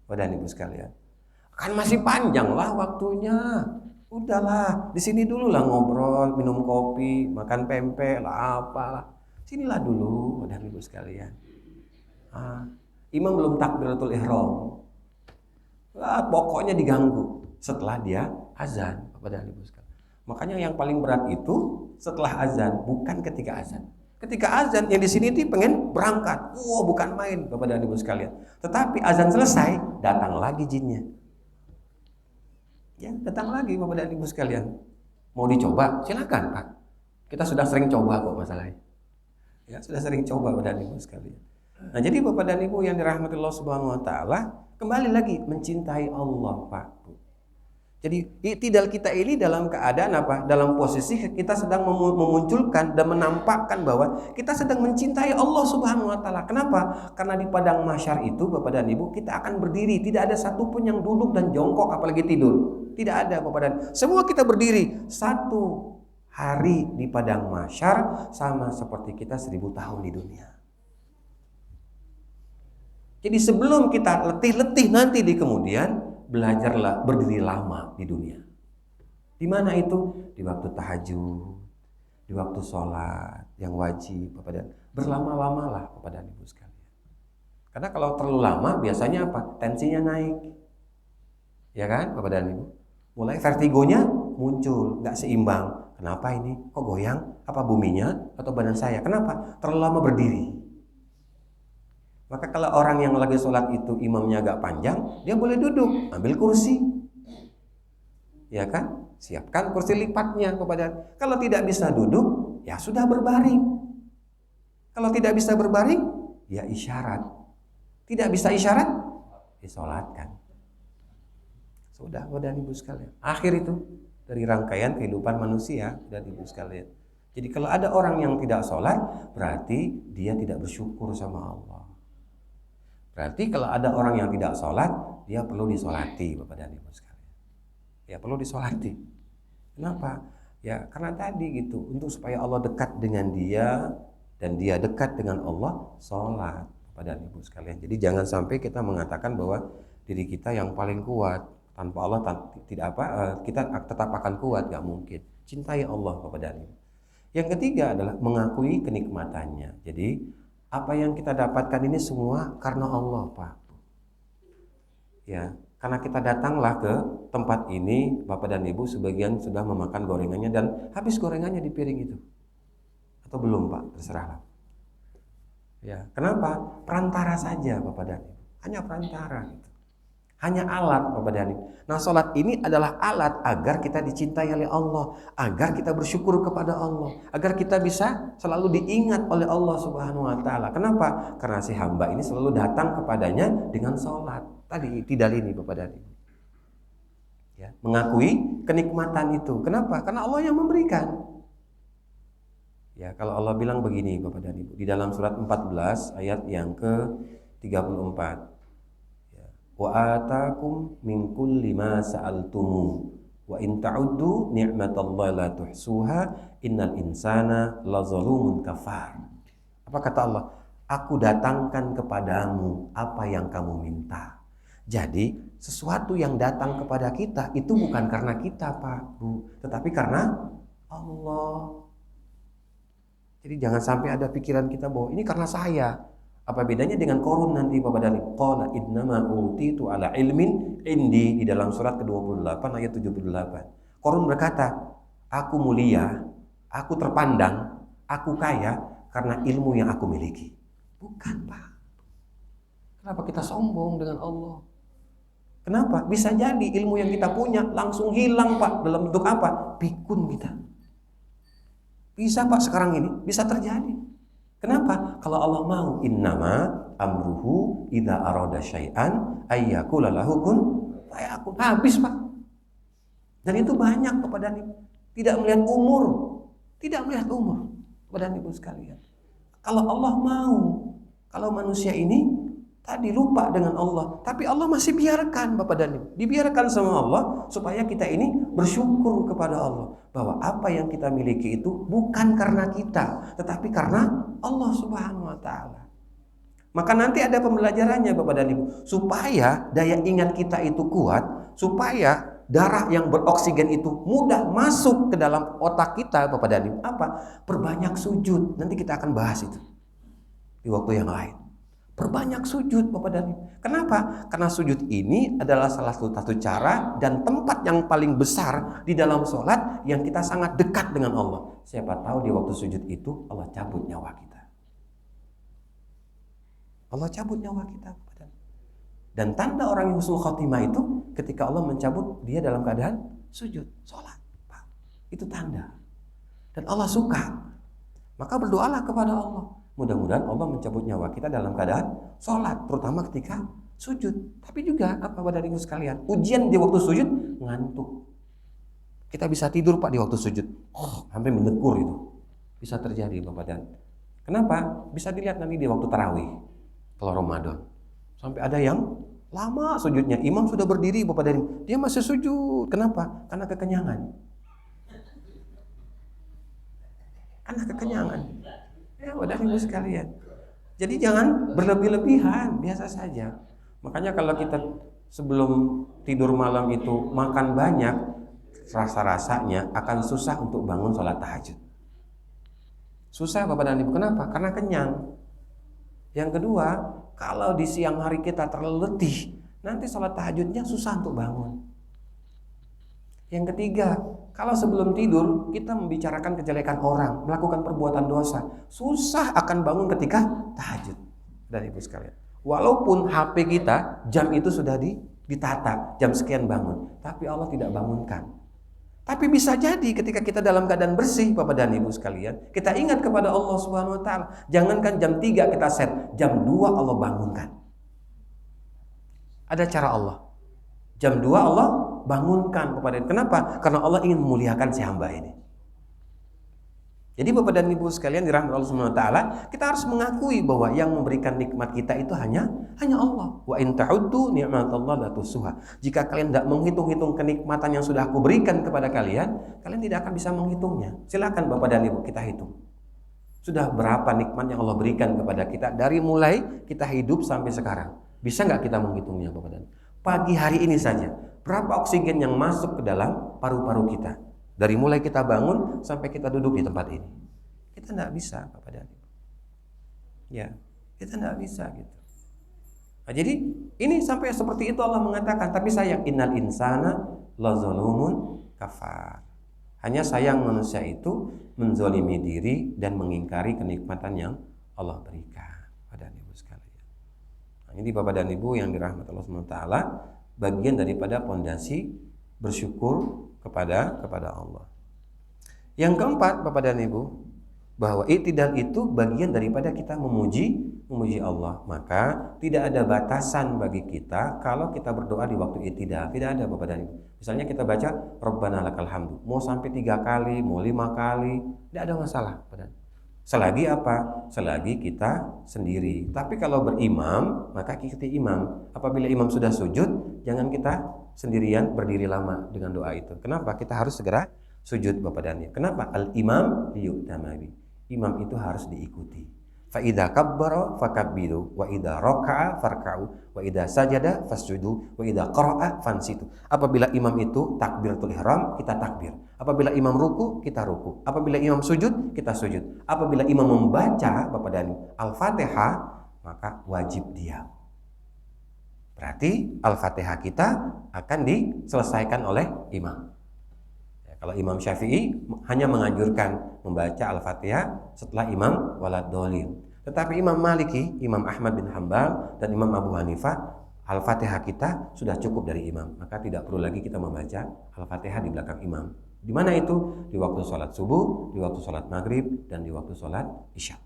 Bapak dan Ibu sekalian. Kan masih panjang lah waktunya. Udahlah, di sini dulu lah ngobrol, minum kopi, makan pempek lah, apalah. Sinilah dulu, Bapak dan Ibu sekalian. Imam belum takbiratul ihram. Pokoknya diganggu setelah dia azan, Bapak dan Ibu sekalian. Makanya yang paling berat itu setelah azan, bukan ketika azan. Ketika azan yang di sini itu pengen berangkat. Bukan main, Bapak dan Ibu sekalian. Tetapi azan selesai, datang lagi jinnya. Ya, datang lagi Bapak dan Ibu sekalian. Mau dicoba? Silakan, Pak. Kita sudah sering coba kok masalahnya. Ya, sudah sering coba Bapak dan Ibu sekalian. Nah, jadi Bapak dan Ibu yang dirahmati Allah Subhanahu wa taala, kembali lagi mencintai Allah, Pak. Jadi iktidal kita ini dalam keadaan apa? Dalam posisi kita sedang memunculkan dan menampakkan bahwa kita sedang mencintai Allah Subhanahu wa taala. Kenapa? Karena di padang mahsyar itu Bapak dan Ibu kita akan berdiri, tidak ada satupun yang duduk dan jongkok apalagi tidur. Tidak ada Bapak dan semua kita berdiri. Satu hari di padang mahsyar sama seperti kita 1000 tahun di dunia. Jadi sebelum kita letih-letih nanti di kemudian, belajarlah berdiri lama di dunia. Di mana itu? Di waktu tahajud, di waktu sholat yang wajib, Bapak dan berlama-lamalah Bapak dan Ibu sekalian. Karena kalau terlalu lama biasanya apa? Tensinya naik. Ya kan, Bapak dan Ibu? Mulai vertigonya muncul, nggak seimbang. Kenapa ini? Kok goyang? Apa buminya atau badan saya? Kenapa? Terlalu lama berdiri. Maka kalau orang yang lagi sholat itu imamnya agak panjang, dia boleh duduk, ambil kursi. Ya kan? Siapkan kursi lipatnya kepada. Kalau tidak bisa duduk, ya sudah berbaring. Kalau tidak bisa berbaring, ya isyarat. Tidak bisa isyarat, disolatkan. Sudah, Bapak dan Ibu sekalian. Akhir itu dari rangkaian kehidupan manusia dan Ibu sekalian. Jadi kalau ada orang yang tidak sholat, berarti dia tidak bersyukur sama Allah. Berarti kalau ada orang yang tidak sholat, dia perlu disolati, Bapak dan Ibu sekalian. Ya perlu disolati. Kenapa? Ya karena tadi gitu, untuk supaya Allah dekat dengan dia dan dia dekat dengan Allah, sholat, Bapak dan Ibu sekalian. Jadi jangan sampai kita mengatakan bahwa diri kita yang paling kuat, tanpa Allah kita tetap akan kuat, gak mungkin. Cintai Allah, Bapak dan Ibu. Yang ketiga adalah mengakui kenikmatannya. Jadi apa yang kita dapatkan ini semua karena Allah, Pak. Ya, karena kita datanglah ke tempat ini, Bapak dan Ibu sebagian sudah memakan gorengannya dan habis gorengannya di piring itu. Atau belum, Pak? Terserahlah. Ya, kenapa? Perantara saja, Bapak dan Ibu. Hanya perantara gitu. Hanya alat, Bapak dan Ibu. Nah, sholat ini adalah alat agar kita dicintai oleh Allah, agar kita bersyukur kepada Allah, agar kita bisa selalu diingat oleh Allah Subhanahu wa taala. Kenapa? Karena si hamba ini selalu datang kepadanya dengan sholat. Tadi tidak ini, Bapak dan Ibu. Ya, mengakui kenikmatan itu. Kenapa? Karena Allah yang memberikan. Ya, kalau Allah bilang begini, Bapak dan Ibu, di dalam surat 14 ayat yang ke-34. Wa atakum min kulli ma sa'altumu wa in ta'uddu ni'matallahi la tuhsuha innal insana lazalumun kafar. Apa kata Allah? Aku datangkan kepadamu apa yang kamu minta. Jadi sesuatu yang datang kepada kita itu bukan karena kita Pak Bu, tetapi karena Allah. Jadi jangan sampai ada pikiran kita bahwa ini karena saya. Apa bedanya dengan Qarun nanti Bapak Dani? Qala innama utitu ala ilmin indi, di dalam surat ke-28 ayat 78. Qarun berkata, aku mulia, aku terpandang, aku kaya karena ilmu yang aku miliki. Bukan Pak. Kenapa kita sombong dengan Allah? Kenapa? Bisa jadi ilmu yang kita punya langsung hilang Pak. Dalam bentuk apa? Pikun kita. Bisa Pak sekarang ini. Bisa terjadi. Kenapa? Kalau Allah mau, innama amruhu idza arada syai'an ayyakula lahu kun fayakun. Habis Pak. Dan itu banyak kepada tidak melihat umur. Tidak melihat umur kepada ibu sekalian. Kalau Allah mau, kalau manusia ini tadi lupa dengan Allah, tapi Allah masih biarkan Bapak dan Ibu. Dibiarkan sama Allah supaya kita ini bersyukur kepada Allah bahwa apa yang kita miliki itu bukan karena kita, tetapi karena Allah Subhanahu wa taala. Maka nanti ada pembelajarannya Bapak dan Ibu, supaya daya ingat kita itu kuat, supaya darah yang beroksigen itu mudah masuk ke dalam otak kita Bapak dan Ibu. Apa? Perbanyak sujud. Nanti kita akan bahas itu di waktu yang lain. Perbanyak sujud Bapak dan Ibu. Kenapa? Karena sujud ini adalah salah satu cara dan tempat yang paling besar di dalam sholat yang kita sangat dekat dengan Allah. Siapa tahu di waktu sujud itu Allah cabut nyawa kita. Allah cabut nyawa kita. Dan tanda orang yang husnul khotimah itu ketika Allah mencabut dia dalam keadaan sujud, sholat. Itu tanda. Dan Allah suka. Maka berdoalah kepada Allah. Mudah-mudahan Allah mencabut nyawa kita dalam keadaan sholat, terutama ketika sujud. Tapi juga apa Bapak dan Ibu sekalian, ujian di waktu sujud ngantuk. Kita bisa tidur Pak di waktu sujud, sampai mendekur itu. Bisa terjadi Bapak dan. Kenapa? Bisa dilihat nanti di waktu tarawih kalau Ramadan. Sampai ada yang lama sujudnya, imam sudah berdiri Bapak dan Ibu, dia masih sujud. Kenapa? Karena kekenyangan. Karena kekenyangan. Ya, Bapak Ibu sekalian. Jadi jangan berlebih-lebihan, biasa saja. Makanya kalau kita sebelum tidur malam itu makan banyak, rasa-rasanya akan susah untuk bangun sholat tahajud. Susah Bapak dan Ibu, kenapa? Karena kenyang. Yang kedua, kalau di siang hari kita terlalu letih, nanti sholat tahajudnya susah untuk bangun. Yang ketiga, kalau sebelum tidur kita membicarakan kejelekan orang, melakukan perbuatan dosa, susah akan bangun ketika tahajud. Dan Ibu sekalian, walaupun HP kita jam itu sudah ditata, jam sekian bangun, tapi Allah tidak bangunkan. Tapi bisa jadi ketika kita dalam keadaan bersih Bapak dan Ibu sekalian, kita ingat kepada Allah Subhanahu wa taala. Jangankan jam 3 kita set, jam 2 Allah bangunkan. Ada cara Allah. Jam 2 Allah bangunkan Bapak dan Ibu. Kenapa? Karena Allah ingin memuliakan si hamba ini. Jadi Bapak dan Ibu sekalian dirahmati Allah Subhanahu wa taala, kita harus mengakui bahwa yang memberikan nikmat kita itu hanya Allah. Wa in ta'uddu ni'matallahi la tuhsuha. Jika kalian tidak menghitung-hitung kenikmatan yang sudah aku berikan kepada kalian, kalian tidak akan bisa menghitungnya. Silakan Bapak dan Ibu kita hitung. Sudah berapa nikmat yang Allah berikan kepada kita dari mulai kita hidup sampai sekarang? Bisa nggak kita menghitungnya Bapak dan Ibu? Pagi hari ini saja, berapa oksigen yang masuk ke dalam paru-paru kita? Dari mulai kita bangun sampai kita duduk di tempat ini. Kita tidak bisa Bapak dan Ibu. Ya, kita tidak bisa gitu. Nah, jadi ini sampai seperti itu Allah mengatakan, tapi sayang innal insana lazalumun kafar. Hanya sayang manusia itu menzalimi diri dan mengingkari kenikmatan yang Allah berikan. Bapak dan Ibu sekalian. Nah, ini Bapak dan Ibu yang dirahmati Allah Subhanahu wa taala, bagian daripada pondasi bersyukur kepada Allah. Yang keempat Bapak dan Ibu, bahwa i'tidal itu bagian daripada kita memuji Allah. Maka tidak ada batasan bagi kita kalau kita berdoa di waktu i'tidal. Tidak ada Bapak dan Ibu. Misalnya kita baca Rabbana lakal hamdu, mau sampai 3 kali, mau 5 kali, tidak ada masalah Bapak dan Ibu. Selagi apa? Selagi kita sendiri. Tapi kalau berimam, maka ikuti imam. Apabila imam sudah sujud, jangan kita sendirian berdiri lama dengan doa itu. Kenapa? Kita harus segera sujud Bapak dan Ibu. Kenapa? Al-imam liyu'tama bi. Imam itu harus diikuti. Fa idza kabbara fakabbiru wa idza raka'a farka'u wa idza sajada fasjudu wa idza qara'a fansitu. Apabila imam itu takbiratul ihram, kita takbir. Apabila imam ruku, kita ruku. Apabila imam sujud, kita sujud. Apabila imam membaca Bapak dan Al-Fatihah, maka wajib diam. Berarti Al-Fatihah kita akan diselesaikan oleh imam. Kalau Imam Syafi'i hanya menganjurkan membaca Al-Fatihah setelah Imam Waladhdallin. Tetapi Imam Maliki, Imam Ahmad bin Hambal, dan Imam Abu Hanifah, Al-Fatihah kita sudah cukup dari imam. Maka tidak perlu lagi kita membaca Al-Fatihah di belakang imam. Di mana itu? Di waktu sholat subuh, di waktu sholat maghrib, dan di waktu sholat isya.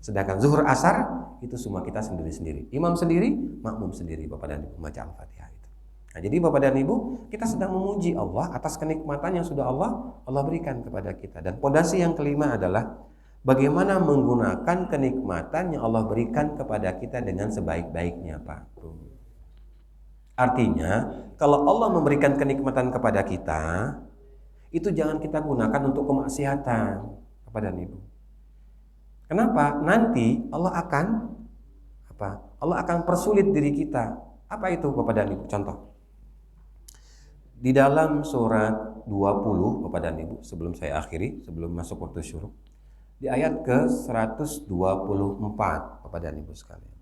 Sedangkan zuhur asar, itu semua kita sendiri-sendiri. Imam sendiri, makmum sendiri, Bapak dan Ibu, membaca Al-Fatihah. Nah, jadi Bapak dan Ibu, kita sedang memuji Allah atas kenikmatan yang sudah Allah berikan kepada kita. Dan pondasi yang kelima adalah bagaimana menggunakan kenikmatan yang Allah berikan kepada kita dengan sebaik-baiknya, Pak. Artinya, kalau Allah memberikan kenikmatan kepada kita, itu jangan kita gunakan untuk kemaksiatan, Bapak dan Ibu. Kenapa? Nanti Allah akan persulit diri kita. Apa itu, Bapak dan Ibu? Contoh. Di dalam surat 20 Bapak dan Ibu, sebelum saya akhiri, sebelum masuk waktu syuruk, di ayat ke-124 Bapak dan Ibu sekalian.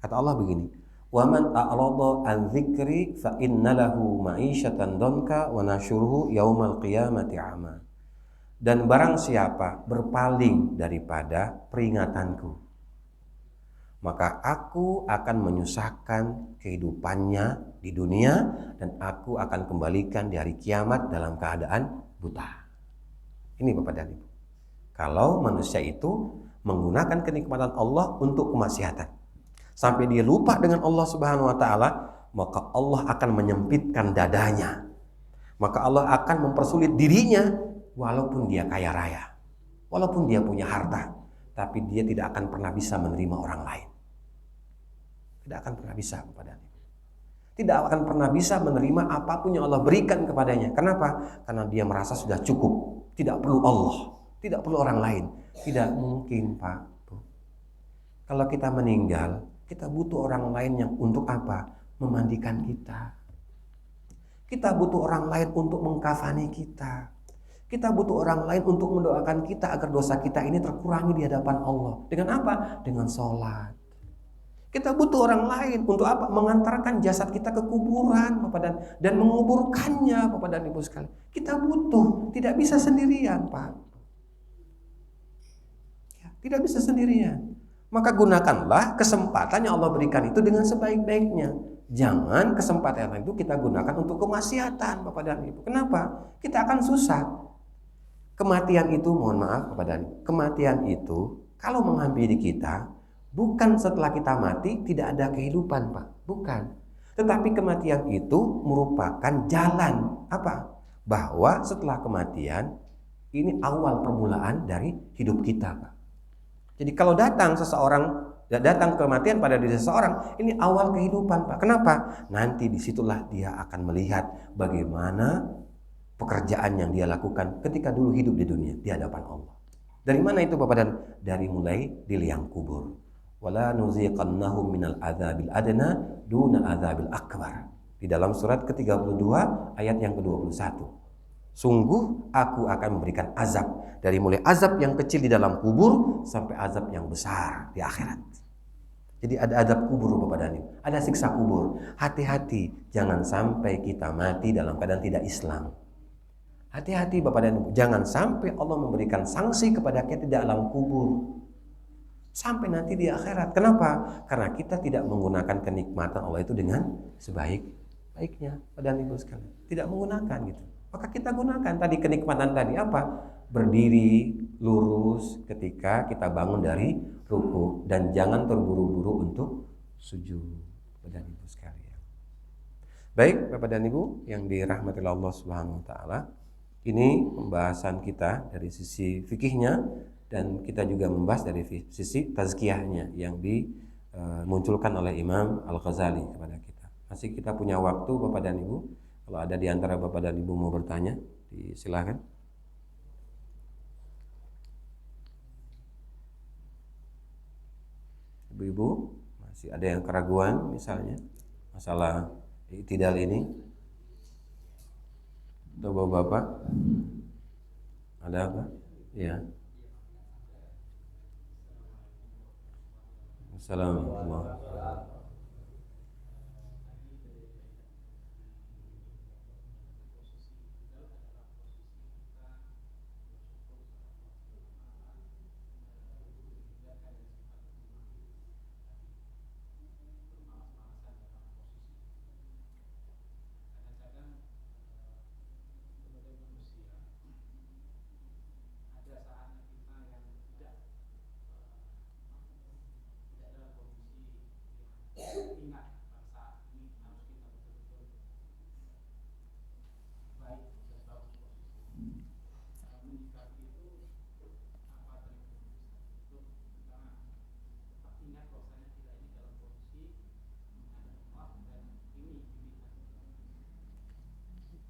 Kata Allah begini, "Wa man a'rada an dzikri fa innalahu ma'isyatan danka wa nasyuruhu yaumal qiyamati 'ama." Dan barang siapa berpaling daripada peringatanku, maka aku akan menyusahkan kehidupannya di dunia dan aku akan kembalikan di hari kiamat dalam keadaan buta. Ini Bapak dan Ibu. Kalau manusia itu menggunakan kenikmatan Allah untuk kemaksiatan, sampai dia lupa dengan Allah Subhanahu wa taala, maka Allah akan menyempitkan dadanya. Maka Allah akan mempersulit dirinya walaupun dia kaya raya, walaupun dia punya harta, tapi dia tidak akan pernah bisa menerima orang lain. Tidak akan pernah bisa kepadanya. Tidak akan pernah bisa menerima apapun yang Allah berikan kepadanya. Kenapa? Karena dia merasa sudah cukup. Tidak perlu Allah. Tidak perlu orang lain. Tidak mungkin, Pak. Kalau kita meninggal, kita butuh orang lain yang untuk apa? Memandikan kita. Kita butuh orang lain untuk mengkafani kita. Kita butuh orang lain untuk mendoakan kita agar dosa kita ini terkurangi di hadapan Allah. Dengan apa? Dengan sholat. Kita butuh orang lain untuk apa? Mengantarkan jasad kita ke kuburan, Bapak, dan menguburkannya, Bapak dan Ibu sekalian. Kita butuh, tidak bisa sendirian, Pak. Ya, tidak bisa sendirian. Maka gunakanlah kesempatan yang Allah berikan itu dengan sebaik-baiknya. Jangan kesempatan itu kita gunakan untuk kemaksiatan, Bapak dan Ibu. Kenapa? Kita akan susah. Kematian itu, mohon maaf Bapak dan Ibu, kematian itu kalau menghampiri kita, bukan setelah kita mati tidak ada kehidupan, Pak. Bukan. Tetapi kematian itu merupakan jalan apa? Bahwa setelah kematian ini awal permulaan dari hidup kita, Pak. Jadi kalau datang kematian pada diri seseorang, ini awal kehidupan, Pak. Kenapa? Nanti disitulah dia akan melihat bagaimana pekerjaan yang dia lakukan ketika dulu hidup di dunia di hadapan Allah. Dari mana itu, Bapak? Dan dari mulai di liang kubur. Wala nuziqannahum minal adzabil adna duna adzabil akbar. Di dalam surat ke-32 ayat yang ke-21. Sungguh aku akan memberikan azab, dari mulai azab yang kecil di dalam kubur sampai azab yang besar di akhirat. Jadi ada azab kubur, Bapak dan Ibu, ada siksa kubur. Hati-hati jangan sampai kita mati dalam keadaan tidak Islam. Hati-hati Bapak dan Ibu, jangan sampai Allah memberikan sanksi kepada kita di dalam kubur sampai nanti di akhirat. Kenapa? Karena kita tidak menggunakan kenikmatan Allah itu dengan sebaik-baiknya, Bapak dan Ibu sekalian. Tidak menggunakan gitu. Maka kita gunakan tadi kenikmatan tadi apa? Berdiri lurus ketika kita bangun dari ruku dan jangan terburu-buru untuk sujud, Bapak dan Ibu sekalian. Baik, Bapak dan Ibu yang dirahmati Allah Subhanahu wa taala. Ini pembahasan kita dari sisi fikihnya dan kita juga membahas dari sisi tazkiyahnya yang dimunculkan oleh Imam Al-Ghazali kepada kita. Masih kita punya waktu Bapak dan Ibu. Kalau ada di antara Bapak dan Ibu mau bertanya, silakan. Masih ada yang keraguan misalnya masalah i'tidal ini? Atau Bapak? Ada apa? Ya. Assalamualaikum.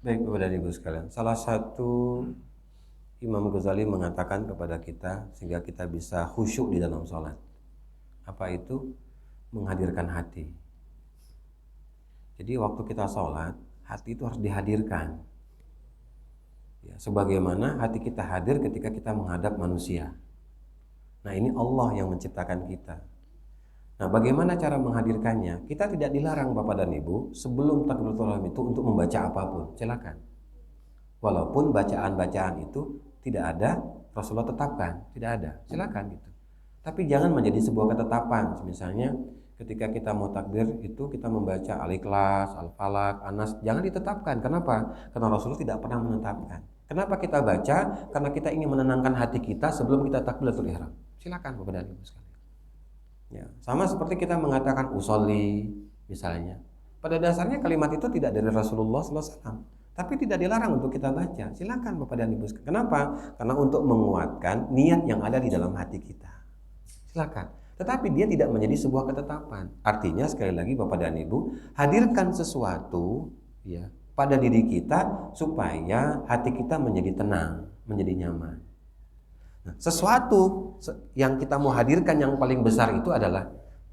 Baik Bapak dan Ibu sekalian, salah satu Imam Ghazali mengatakan kepada kita sehingga kita bisa khusyuk di dalam sholat. Apa itu? Menghadirkan hati. Jadi waktu kita sholat, hati itu harus dihadirkan. Ya, sebagaimana hati kita hadir ketika kita menghadap manusia. Nah ini Allah yang menciptakan kita. Nah bagaimana cara menghadirkannya? Kita tidak dilarang Bapak dan Ibu sebelum takbiratul ihram itu untuk membaca apapun, silakan. Walaupun bacaan-bacaan itu tidak ada, Rasulullah tetapkan, tidak ada, silakan gitu. Tapi jangan menjadi sebuah ketetapan. Misalnya ketika kita mau takbir itu kita membaca Al-Ikhlas, Al-Falaq, An-Nas, jangan ditetapkan. Kenapa? Karena Rasulullah tidak pernah menetapkan. Kenapa kita baca? Karena kita ingin menenangkan hati kita sebelum kita takbiratul ihram. Silakan Bapak dan Ibu sekalian. Ya, sama seperti kita mengatakan usolli misalnya. Pada dasarnya kalimat itu tidak dari Rasulullah SAW, tapi tidak dilarang untuk kita baca. Silakan Bapak dan Ibu. Kenapa? Karena untuk menguatkan niat yang ada di dalam hati kita. Silakan. Tetapi dia tidak menjadi sebuah ketetapan. Artinya sekali lagi Bapak dan Ibu, hadirkan sesuatu ya pada diri kita supaya hati kita menjadi tenang, menjadi nyaman. Nah, sesuatu yang kita mau hadirkan yang paling besar itu adalah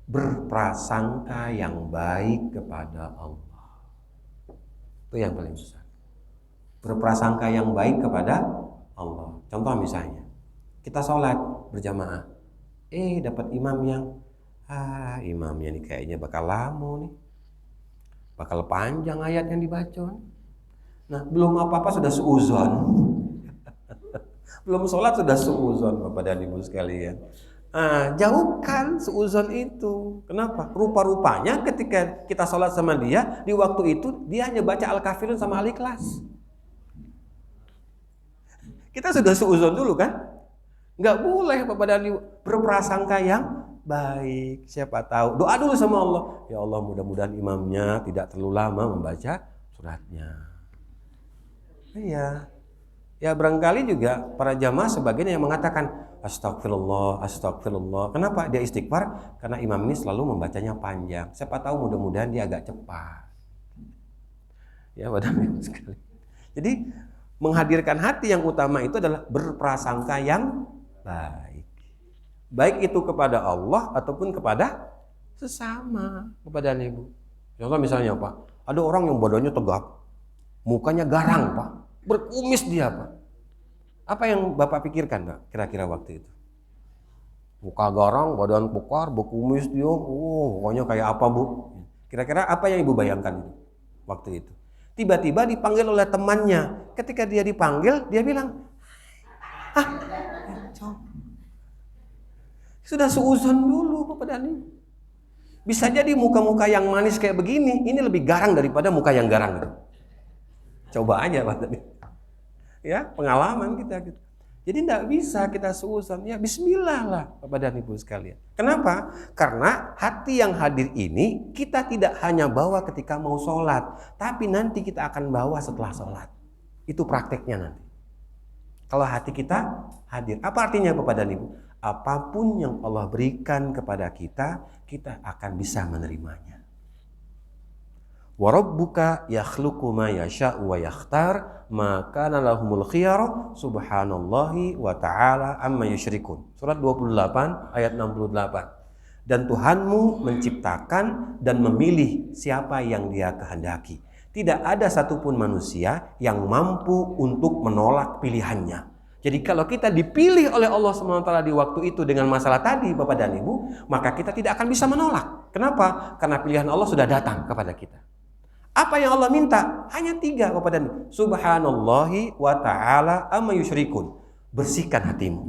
berprasangka yang baik kepada Allah. Itu yang paling besar. Berprasangka yang baik kepada Allah. Contoh misalnya, kita sholat berjamaah. Dapat imam yang imamnya nih kayaknya bakal lama nih. Bakal panjang ayat yang dibaca. Nah, belum apa-apa sudah suuzon. Belum sholat sudah suuzon Bapak dan Ibu sekalian. Jauhkan suuzon itu. Kenapa? Rupa-rupanya ketika kita sholat sama dia, di waktu itu dia hanya baca Al-Kafirun sama Al-Ikhlas. Kita sudah suuzon dulu kan? Nggak boleh Bapak dan Ibu berprasangka yang baik. Siapa tahu. Doa dulu sama Allah. Ya Allah, mudah-mudahan imamnya tidak terlalu lama membaca suratnya. Iya. Ya barangkali juga para jamaah sebagian yang mengatakan astagfirullah, astagfirullah. Kenapa dia istighfar? Karena imam ini selalu membacanya panjang. Siapa tahu mudah-mudahan dia agak cepat. Ya pada sekali. Jadi menghadirkan hati yang utama itu adalah berprasangka yang baik. Baik itu kepada Allah ataupun kepada sesama Bapak dan Ibu. Contoh misalnya Pak, ada orang yang badannya tegap, mukanya garang Pak. Berkumis dia Pak. Apa yang Bapak pikirkan Pak kira-kira waktu itu? Muka garang, badan pekar, berkumis dia. Pokoknya kayak apa Bu? Kira-kira apa yang Ibu bayangkan itu waktu itu? Tiba-tiba dipanggil oleh temannya. Ketika dia dipanggil, dia bilang, sudah suuzon dulu Bapak dan Ibu. Bisa jadi muka-muka yang manis kayak begini, ini lebih garang daripada muka yang garang itu. Coba aja Pak tadi. Ya, pengalaman kita gitu. Jadi tidak bisa kita suuzon. Ya bismillah lah Bapak dan Ibu sekalian. Kenapa? Karena hati yang hadir ini kita tidak hanya bawa ketika mau sholat, tapi nanti kita akan bawa setelah sholat. Itu prakteknya nanti. Kalau hati kita hadir. Apa artinya Bapak dan Ibu? Apapun yang Allah berikan kepada kita, kita akan bisa menerimanya. Wa rabbuka yakhluqu ma yasha'u wa yakhtar ma kana lahumul khiyara subhanallahi wa ta'ala amma yusyrikun. Surat 28 ayat 68. Dan Tuhanmu menciptakan dan memilih siapa yang Dia kehendaki. Tidak ada satupun manusia yang mampu untuk menolak pilihannya. Jadi kalau kita dipilih oleh Allah SWT di waktu itu dengan masalah tadi Bapak dan Ibu, maka kita tidak akan bisa menolak. Kenapa? Karena pilihan Allah sudah datang kepada kita. Apa yang Allah minta? Hanya 3 Bapak dan Ibu. Subhanallahi wa ta'ala amma yusyrikun. Bersihkan hatimu.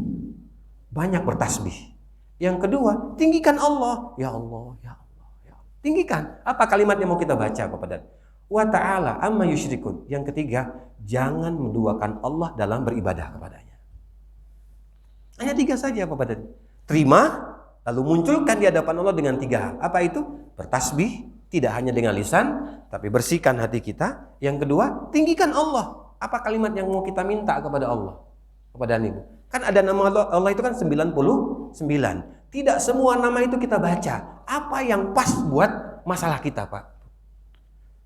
Banyak bertasbih. Yang kedua, tinggikan Allah. Ya Allah, ya Allah, ya Allah. Tinggikan. Apa kalimat yang mau kita baca Bapak dan wa ta'ala amma yusyrikun. Yang ketiga, jangan menduakan Allah dalam beribadah kepadanya. Hanya 3 saja Bapak dan terima, lalu munculkan di hadapan Allah dengan 3 hal. Apa itu? Bertasbih, tidak hanya dengan lisan, tapi bersihkan hati kita. Yang kedua, tinggikan Allah. Apa kalimat yang mau kita minta kepada Allah? Kepada Ibu. Kan ada nama Allah itu kan 99. Tidak semua nama itu kita baca. Apa yang pas buat masalah kita, Pak?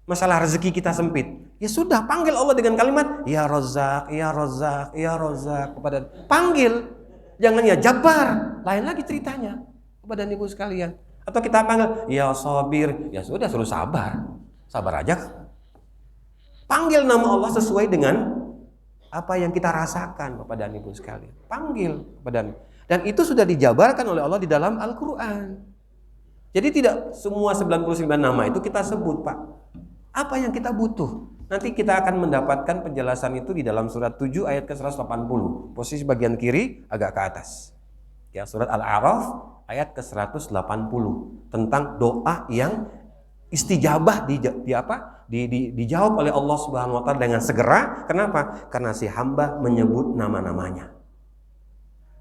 Masalah rezeki kita sempit. Ya sudah, panggil Allah dengan kalimat Ya Razzaq, Ya Razzaq, Ya Razzaq. Kepada panggil. Jangan ya Jabbar. Lain lagi ceritanya. Kepada Ibu sekalian. Atau kita panggil Ya Sabir. Ya sudah, suruh sabar. Sabar aja. Panggil nama Allah sesuai dengan apa yang kita rasakan Bapak dan Ibu sekalian. Panggil kepada dan itu sudah dijabarkan oleh Allah di dalam Al-Quran. Jadi tidak semua 99 nama itu kita sebut, Pak. Apa yang kita butuh? Nanti kita akan mendapatkan penjelasan itu di dalam surat 7 ayat ke-180. Posisi bagian kiri agak ke atas. Ya, surat Al-A'raf ayat ke-180 tentang doa yang istijabah dijawab oleh Allah Subhanahu wa taala dengan segera. Kenapa? Karena si hamba menyebut nama-namanya.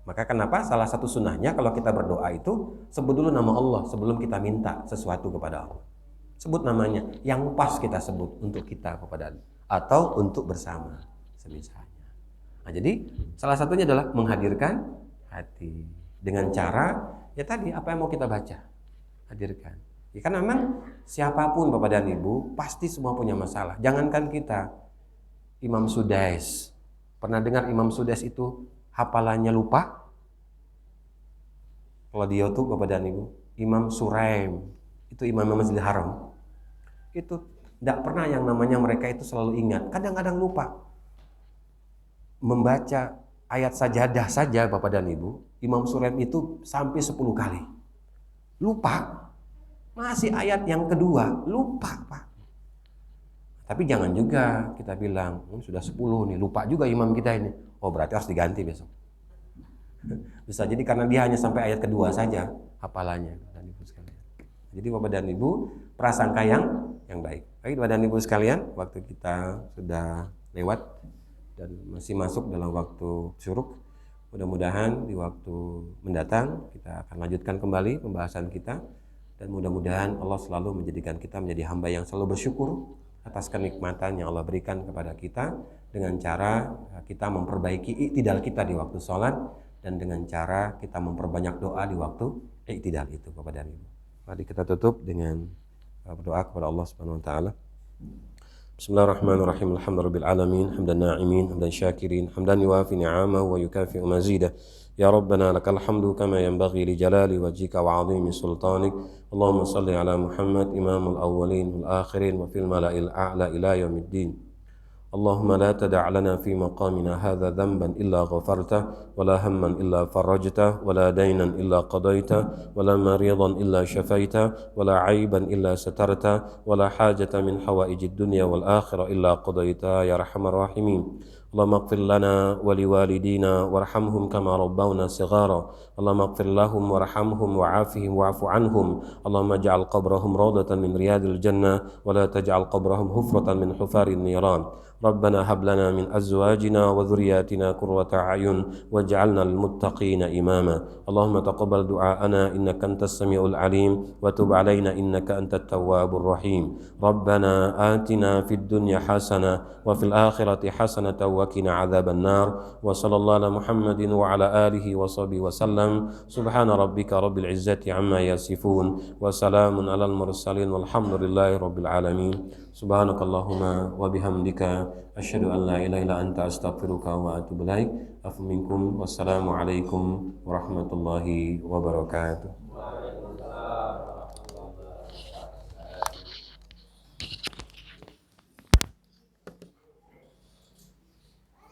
Maka kenapa salah satu sunnahnya kalau kita berdoa itu sebut dulu nama Allah sebelum kita minta sesuatu kepada Allah. Sebut namanya yang pas kita sebut untuk kita kepada atau untuk bersama semisalnya. Nah, jadi salah satunya adalah menghadirkan hati dengan cara ya tadi apa yang mau kita baca. Hadirkan. Ya kan memang siapapun Bapak dan Ibu pasti semua punya masalah. Jangankan kita, Imam Sudais. Pernah dengar Imam Sudais itu hafalannya lupa? Kalau di YouTube Bapak dan Ibu, Imam Suraim itu Imam Masjidil Haram. Itu tidak pernah yang namanya mereka itu selalu ingat. Kadang-kadang lupa. Membaca ayat sajadah saja Bapak dan Ibu, Imam Suraim itu sampai 10 kali. Lupa. Masih ayat yang kedua, lupa Pak. Tapi jangan juga kita bilang, sudah 10 nih, lupa juga imam kita ini. Oh berarti harus diganti besok. Bisa jadi karena dia hanya sampai ayat kedua saja hafalannya. Jadi Bapak dan Ibu, prasangka yang baik. Baik Bapak dan Ibu sekalian, waktu kita sudah lewat dan masih masuk dalam waktu syuruk. Mudah-mudahan di waktu mendatang kita akan lanjutkan kembali pembahasan kita. Dan mudah-mudahan Allah selalu menjadikan kita menjadi hamba yang selalu bersyukur atas kenikmatan yang Allah berikan kepada kita dengan cara kita memperbaiki iktidal kita di waktu sholat dan dengan cara kita memperbanyak doa di waktu iktidal itu kepada Ibu. Mari kita tutup dengan berdoa kepada Allah Subhanahu wa taala. Bismillahirrahmanirrahim. Alhamdulillahirabbil alamin, hamdan na'imin, hamdan syakirin, hamdan yuwafi ni'amahu wa yukafi'u mazidah. Ya Rabbana lakal hamdu kama yanbaghi li jalali wajhika wa 'azimi sultanik. Allahumma salli ala Muhammad imamul awwalin wal akhirin wa fil mala'il a'la ila yaumiddin. Allahumma la tada' lana fi maqamina hadha dhanban illa ghafarta wa la hamman illa farajta wa la daynan illa qadayta wa la maridan illa shafaita wa la 'aiban illa satarta wa la hajata min hawaijid dunya wal akhirah illa qadayta ya arhamar rahimin. اللهم اغفر لنا ولوالدينا وارحمهم كما ربونا صغارا اللهم اغفر لهم وارحمهم وعافهم واعف عنهم اللهم اجعل قبرهم روضة من رياض الجنة ولا تجعل قبرهم حفرة من حفار النيران ربنا هب لنا من أزواجنا وذرياتنا قرة أعين واجعلنا للمتقين إماما اللهم تقبل دعاءنا إنك أنت السميع العليم وتب علينا إنك أنت التواب الرحيم ربنا آتنا في الدنيا حسنة وفي الآخرة حسنة وقنا عذاب النار وصلى الله على محمد وعلى آله وصحبه وسلم سبحان ربك رب العزة عما يصفون وسلام على المرسلين والحمد لله رب العالمين سبحانك اللهم وبحمدك أشهد أن لا إله إلا أنت أستغفرك وأتوب إليك عفوا منكم والسلام عليكم ورحمة الله وبركاته.